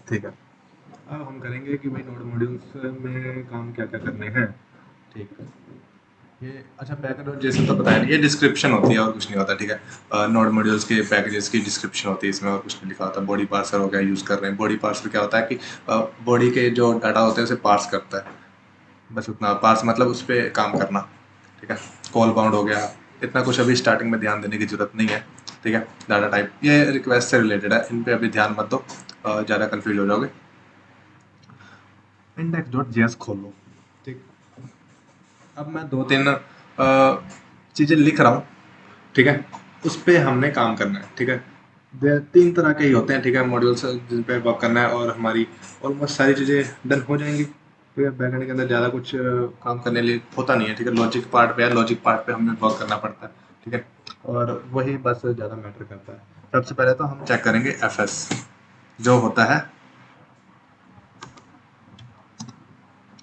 ठीक है। अब हम करेंगे कि भाई नोड मॉड्यूल्स में काम क्या क्या करने हैं, ठीक है। ये अच्छा, पैकेज और जैसे तो बताया नहीं, ये डिस्क्रिप्शन होती है और कुछ नहीं होता, ठीक है। नोड मॉड्यूल्स के पैकेजेस की डिस्क्रिप्शन होती है, इसमें और कुछ नहीं लिखा होता। बॉडी पार्सर हो गया, यूज़ कर रहे हैं। बॉडी पार्सर क्या होता है कि बॉडी के जो डाटा होते हैं उसे पार्स करता है, बस उतना। पार्स मतलब उस पर काम करना, ठीक है। कॉल बाउंड हो गया, इतना कुछ अभी स्टार्टिंग में ध्यान देने की जरूरत नहीं है, ठीक है। डाटा टाइप ये रिक्वेस्ट से रिलेटेड है, इन पे अभी ध्यान मत दो, ज़्यादा कंफ्यूज हो जाओगे। इंडेक्स डॉट जेएस खोल लो, ठीक। अब मैं दो तीन चीज़ें लिख रहा हूँ, ठीक है, उस पर हमने काम करना है, ठीक है। तीन तरह के ही होते हैं, ठीक है, मॉड्यूल्स जिन पे वर्क करना है, और हमारी ऑलमोस्ट सारी चीज़ें डन हो जाएंगी, ठीक है। बैकएंड के अंदर ज़्यादा कुछ काम करने लिए होता नहीं है, ठीक है। लॉजिक पार्ट पे है, लॉजिक पार्ट पे हमें वर्क करना पड़ता है, ठीक है। और वही बस ज़्यादा मैटर करता है। सबसे पहले तो हम चेक करेंगे एफ एस, जो होता है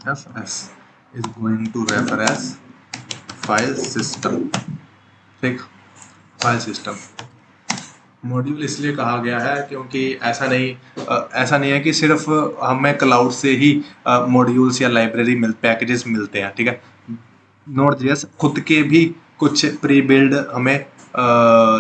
fs is going to refer as file system. ठीक, फाइल सिस्टम मॉड्यूल इसलिए कहा गया है क्योंकि ऐसा नहीं है कि सिर्फ हमें क्लाउड से ही मॉड्यूल्स या लाइब्रेरी पैकेजेस मिलते हैं। ठीक है, नोड जेएस खुद के भी कुछ प्री बिल्ड हमें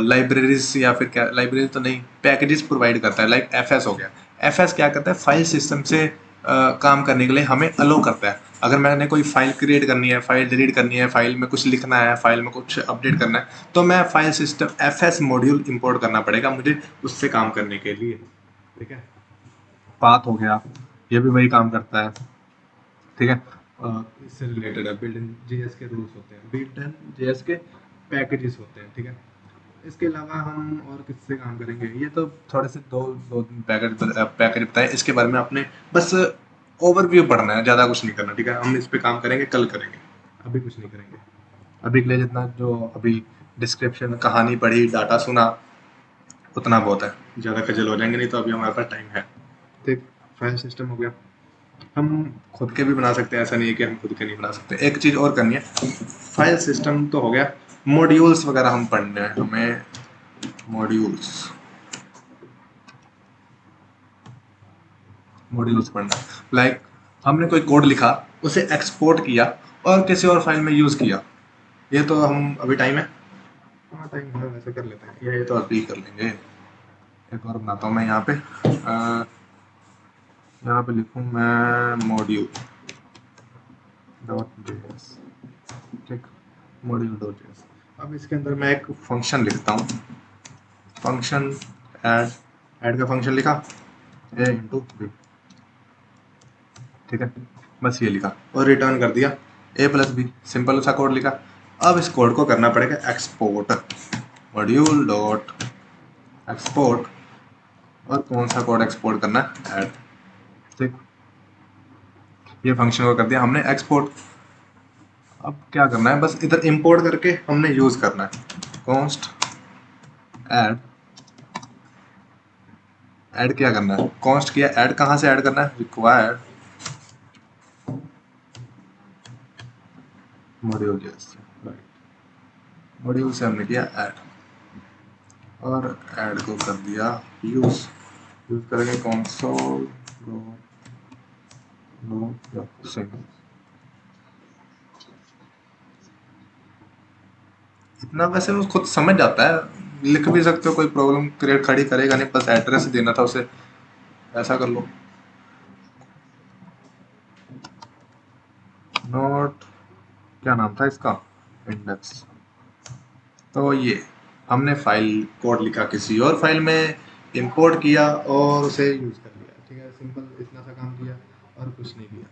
लाइब्रेरीज या फिर क्या, लाइब्रेरी तो नहीं, पैकेजेस प्रोवाइड करता है। लाइक एफएस हो गया, एफएस क्या करता है, फाइल सिस्टम से काम करने के लिए हमें अलो करता है। अगर मैंने कोई फाइल क्रिएट करनी है, फाइल डिलीट करनी है, फाइल में कुछ लिखना है, फाइल में कुछ अपडेट करना है, तो मैं file system FS module import करना पड़ेगा मुझे उससे काम करने के लिए। ठीक है, पाथ हो गया, ये भी वही काम करता है। ठीक है, इससे रिलेटेड है, बिल्ड इन जेएस के रूल्स होते हैं, बिल्ड इन जेएस के पैकेजेस होते हैं। ठीक है, इसके अलावा हम और किससे काम करेंगे, ये तो थोड़े से दो दो पैकेज बताए, इसके बारे में आपने बस ओवरव्यू पढ़ना है, ज़्यादा कुछ नहीं करना। ठीक है, हम इस पे काम करेंगे, कल करेंगे, अभी कुछ नहीं करेंगे। अभी के लिए जितना जो अभी डिस्क्रिप्शन, कहानी पढ़ी, डाटा सुना, उतना बहुत है, ज़्यादा खजल हो जाएंगे नहीं, तो अभी हमारे पास टाइम है। ठीक, फाइल सिस्टम हो गया, हम खुद के भी बना सकते हैं, ऐसा नहीं है कि हम खुद के नहीं बना सकते। एक चीज़ और करनी है, फाइल सिस्टम तो हो गया, मॉड्यूल्स वगैरह हम पढ़ने हैं, हमें मॉड्यूल्स मॉड्यूल्स पढ़ना है। लाइक हमने कोई कोड लिखा, उसे एक्सपोर्ट किया और किसी और फाइल में यूज़ किया, ये तो हम अभी टाइम है, हाँ टाइम है, वैसे कर लेते हैं, ये तो अभी कर लेंगे। एक और बनाता हूँ मैं यहाँ पे, यहाँ पे लिखूँ मैं मॉड्यूल डॉट जेएस। ठीक, मॉड्यूल डॉट जेएस। अब इसके अंदर मैं एक फंक्शन लिखता हूँ, फंक्शन ऐड, ऐड का फंक्शन लिखा ए इंटू बी। ठीक है, बस ये लिखा और रिटर्न कर दिया ए प्लस बी, सिंपल सा कोड लिखा। अब इस कोड को करना पड़ेगा एक्सपोर्ट, मॉड्यूल डॉट एक्सपोर्ट, और कौन सा कोड एक्सपोर्ट करना है, ऐड। ठीक, ये फंक्शन को कर दिया हमने एक्सपोर्ट। अब क्या करना है, बस इधर इंपोर्ट करके हमने यूज करना है, कॉन्स्ट ऐड, ऐड क्या करना है, कॉन्स्ट किया, ऐड कहाँ से ऐड करना है, रिक्वायर्ड मॉड्यूल, मॉड्यूल से हमने किया ऐड, और ऐड को कर दिया यूज, यूज करेंगे कंसोल इतना वैसे वो खुद समझ जाता है, लिख भी सकते हो, कोई प्रॉब्लम क्रिएट खड़ी करेगा नहीं, बस एड्रेस देना था उसे, ऐसा कर लो। नोट, क्या नाम था इसका, इंडेक्स। तो ये हमने फाइल कोड लिखा, किसी और फाइल में इंपोर्ट किया और उसे यूज कर लिया। ठीक है, सिंपल इतना सा काम किया और कुछ नहीं किया।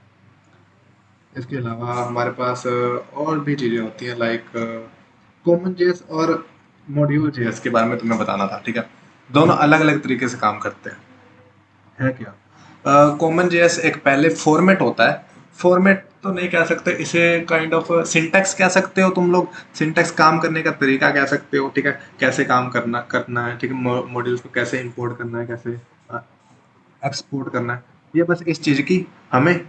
इसके अलावा हमारे पास और भी चीज़ें होती हैं, लाइक कॉमन जेएस और मॉड्यूल जेएस के बारे में तुम्हें बताना था। ठीक है, दोनों अलग अलग तरीके से काम करते हैं, है क्या। कॉमन जेएस एक पहले फॉर्मेट होता है, फॉर्मेट तो नहीं कह सकते इसे, काइंड ऑफ सिंटैक्स कह सकते हो तुम लोग, सिंटैक्स काम करने का तरीका कह सकते हो। ठीक है, कैसे काम करना करना है, ठीक है, मॉड्यूल्स को कैसे इंपोर्ट करना है, कैसे एक्सपोर्ट करना है, ये बस इस चीज़ की हमें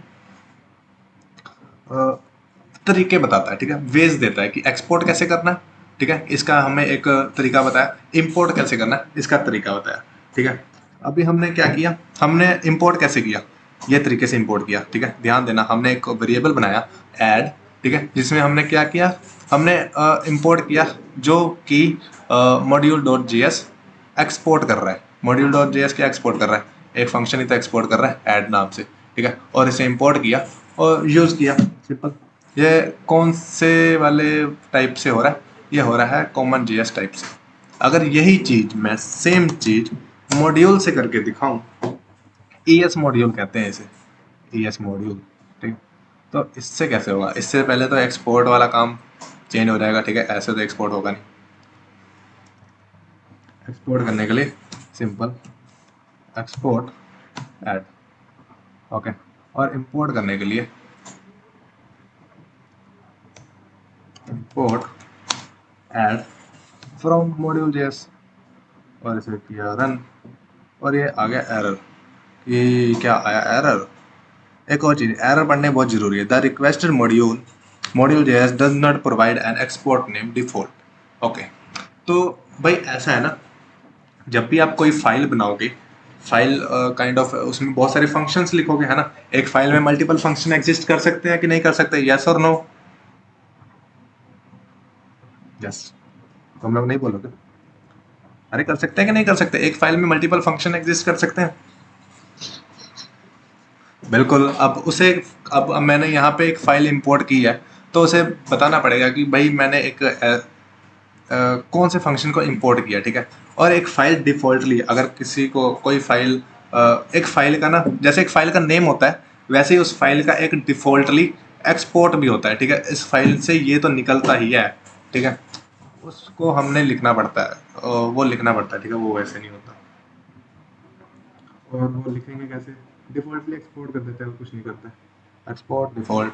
तरीके बताता है। ठीक है, वेज देता है कि एक्सपोर्ट कैसे करना है, ठीक है, इसका हमें एक तरीका बताया, इंपोर्ट कैसे करना है इसका तरीका बताया। ठीक है, अभी हमने क्या किया, हमने इंपोर्ट कैसे किया, ये तरीके से इंपोर्ट किया। ठीक है, ध्यान देना, हमने एक वेरिएबल बनाया ऐड, ठीक है, जिसमें हमने क्या किया, हमने इंपोर्ट किया जो कि module dot G S export कर रहा है, मॉड्यूल डॉट जे एस क्या एक्सपोर्ट कर रहा है, एक फंक्शन ही तो एक्सपोर्ट कर रहा है ऐड नाम से। ठीक है, और इसे इंपोर्ट किया और यूज़ किया, सिंपल। ये कौन से वाले टाइप से हो रहा है, ये हो रहा है कॉमन जी एस टाइप से। अगर यही चीज़ मैं सेम चीज़ मॉड्यूल से करके दिखाऊं, ई एस मॉड्यूल कहते हैं इसे, ई एस मॉड्यूल। ठीक है, तो इससे कैसे होगा, इससे पहले तो एक्सपोर्ट वाला काम चेंज हो जाएगा। ठीक है, ऐसे तो एक्सपोर्ट होगा नहीं, एक्सपोर्ट करने के लिए सिंपल एक्सपोर्ट ऐड, ओके, और इंपोर्ट करने के लिए import add from module JS, और इसे किया रन, और ये आ गया एरर। ये क्या आया एरर, एक और चीज एरर पढ़ने बहुत जरूरी है। The requested module JS does not provide an export name default. Okay, तो भाई ऐसा है ना, जब भी आप कोई फाइल बनाओगे, फाइल काइंड ऑफ उसमें बहुत सारे फंक्शंस लिखोगे है ना। एक फाइल में मल्टीपल फंक्शन एग्जिस्ट कर सकते हैं कि नहीं कर सकते, यस और नो? यस, तो हम लोग नहीं बोलोगे? अरे कर सकते हैं कि नहीं कर सकते, एक फाइल में मल्टीपल फंक्शन एग्जिस्ट कर सकते हैं। बिल्कुल। अब मैंने यहाँ पे एक फाइल इंपोर्ट की है, तो उसे बताना पड़ेगा कि भाई मैंने एक कौन से फंक्शन को इंपोर्ट किया, ठीक है। और एक फाइल डिफॉल्टली, अगर किसी को कोई फाइल एक फाइल का ना, जैसे एक फाइल का नेम होता है, वैसे ही उस फाइल का एक डिफॉल्टली एक्सपोर्ट भी होता है, ठीक है। इस फाइल से ये तो निकलता ही है, ठीक है। उसको हमने लिखना पड़ता है, वो लिखना पड़ता है, ठीक है, वो वैसे नहीं होता। और वो लिखेंगे कैसे? डिफॉल्टली एक्सपोर्ट कर देते हैं, कुछ नहीं करता है। Export default.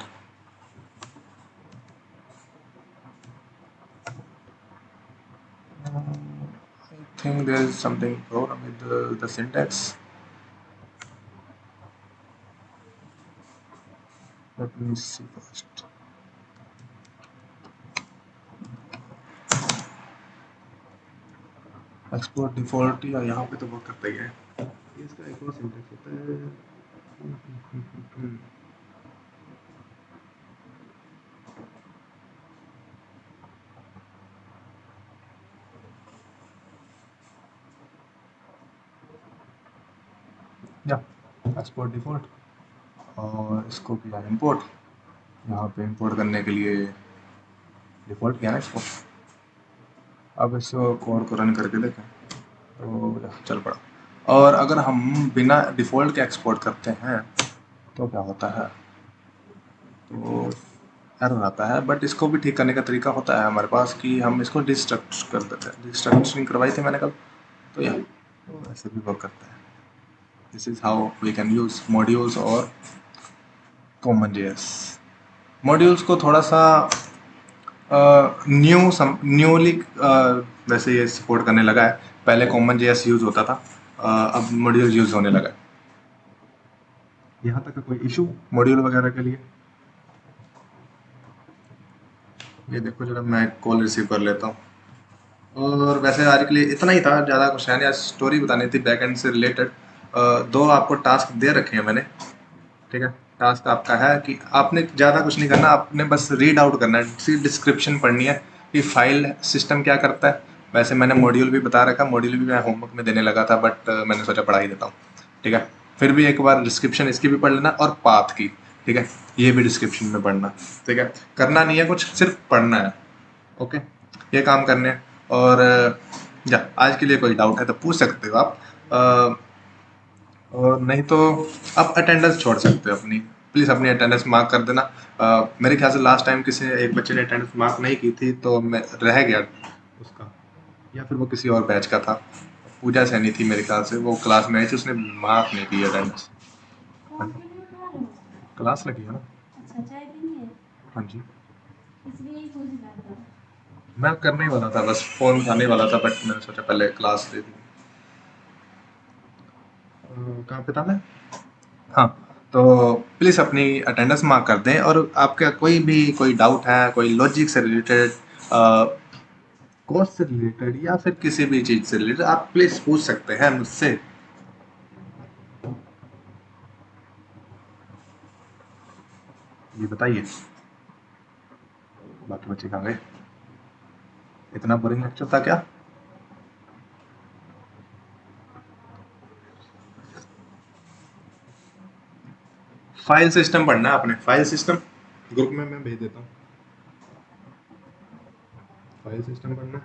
I think there is something problem with the syntax. Let me see first. Export default या यहाँ पे तो वर्क करता ही है। इसका एक और सिंटैक्स होता है। या एक्सपोर्ट डिफॉल्ट, और इसको किया इंपोर्ट। यहाँ पे इंपोर्ट करने के लिए डिफॉल्ट किया ना इसको। अब इसको कोड को रन करके देखें तो चल पड़ा। और अगर हम बिना डिफॉल्ट के एक्सपोर्ट करते हैं तो क्या होता है, तो एरर आता है। बट इसको भी ठीक करने का तरीका होता है हमारे पास कि हम इसको डिस्ट्रक्ट कर देते हैं। डिस्ट्रक्शनिंग करवाई थी मैंने कल, तो या तो ऐसे भी वर्क करता है। This is how we can use modules और कॉमन जेएस। मॉड्यूल्स को थोड़ा सा न्यूली वैसे ये सपोर्ट करने लगा है। पहले कॉमन जेएस यूज होता था, अब मॉड्यूल यूज होने लगा है। यहाँ तक का कोई इशू मॉड्यूल वगैरह के लिए? ये देखो जरा, मैं कॉल रिसीव कर लेता हूँ। और वैसे आज के लिए इतना ही था, ज़्यादा कुछ है नहीं। आज स्टोरी बतानी थी बैकएंड से रिलेटेड। दो आपको टास्क दे रखे हैं मैंने, ठीक है। टास्क आपका है कि आपने ज़्यादा कुछ नहीं करना, आपने बस रीड आउट करना है, सी डिस्क्रिप्शन पढ़नी है कि फाइल सिस्टम क्या करता है। वैसे मैंने मॉड्यूल भी बता रखा, मॉड्यूल भी मैं होमवर्क में देने लगा था, बट मैंने सोचा पढ़ा ही देता हूँ, ठीक है। फिर भी एक बार डिस्क्रिप्शन इसकी भी पढ़ लेना, और पाथ की, ठीक है, ये भी डिस्क्रिप्शन में पढ़ना, ठीक है। करना नहीं है कुछ, सिर्फ पढ़ना है, ओके। ये काम करने हैं। और या आज के लिए कोई डाउट है तो पूछ सकते हो आप, और नहीं तो आप अटेंडेंस छोड़ सकते हो अपनी। प्लीज़ अपनी अटेंडेंस मार्क कर देना। मेरे ख्याल से लास्ट टाइम किसी ने, एक बच्चे ने अटेंडेंस मार्क नहीं की थी, तो मैं रह गया उसका, या फिर वो किसी और बैच का था। पूजा सैनी थी मेरे ख्याल से, वो क्लास में आई थी, उसने मार्क नहीं की अटेंडेंस। हाँ जी, क्लास लगी है ना। हाँ जी, मैं करने ही वाला था, बस फ़ोन उठाने वाला था, बट मैंने सोचा पहले क्लास दे दी। कहाँ पे था मैं? हाँ, तो प्लीज़ अपनी अटेंडेंस मार्क कर दें। और आपका कोई भी कोई डाउट है, कोई लॉजिक से रिलेटेड, कोर्स से रिलेटेड, या फिर किसी भी चीज़ से रिलेटेड, आप प्लीज़ पूछ सकते हैं मुझसे। ये बताइए, बाकी बच्चे कहाँ गए? इतना बोरिंग लेक्चर था क्या? फाइल सिस्टम पढ़ना है आपने, फाइल सिस्टम ग्रुप में मैं भेज देता हूँ। फाइल सिस्टम पढ़ना है,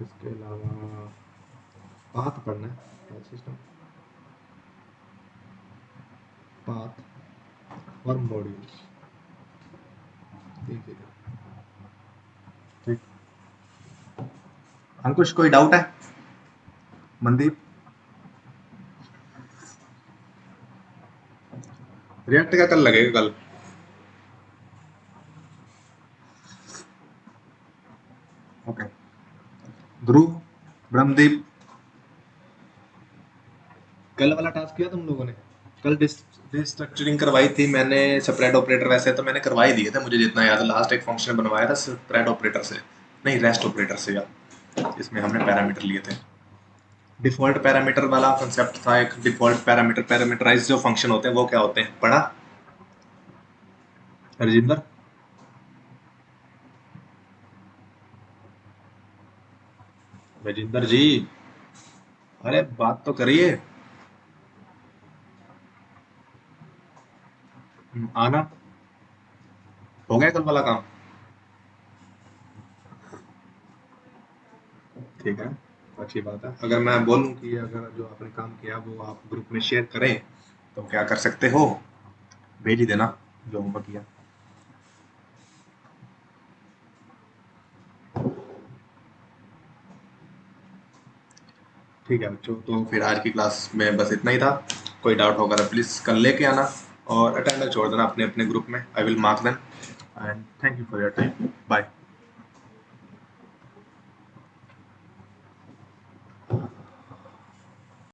इसके अलावा पाथ पढ़ना है। फाइल सिस्टम, पाथ और मॉड्यूल्स, देखिएगा, ठीक। अंकुश कोई डाउट है? मनदीप, रिएक्ट का कल लगेगा कल। ओके, ध्रुव, ब्रह्मदीप, कल वाला टास्क किया तुम लोगों ने? कल रिस्ट्रक्चरिंग करवाई थी मैंने स्प्रेड ऑपरेटर, वैसे तो मैंने करवा ही दिए थे, मुझे जितना याद है लास्ट एक फंक्शन बनवाया था स्प्रेड ऑपरेटर से, नहीं रेस्ट ऑपरेटर से, या इसमें हमने पैरामीटर लिए थे। डिफॉल्ट पैरामीटर वाला कंसेप्ट था एक, डिफॉल्ट पैरामीटर, पैरामीटराइज जो फंक्शन होते हैं वो क्या होते हैं, पढ़ा हरजिंदर? रजिंदर जी, अरे बात तो करिए। आना, हो गया कल वाला काम? ठीक है, अच्छी बात है। अगर मैं बोलूं कि अगर जो आपने काम किया वो आप ग्रुप में शेयर करें, तो क्या कर सकते हो, भेज ही देना जो होमवर्क किया। ठीक है बच्चों, तो फिर आज की क्लास में बस इतना ही था। कोई डाउट होगा तो प्लीज़ कल लेके आना, और अटेंडेंस छोड़ देना अपने अपने ग्रुप में, I will mark them. And thank you for your time, bye.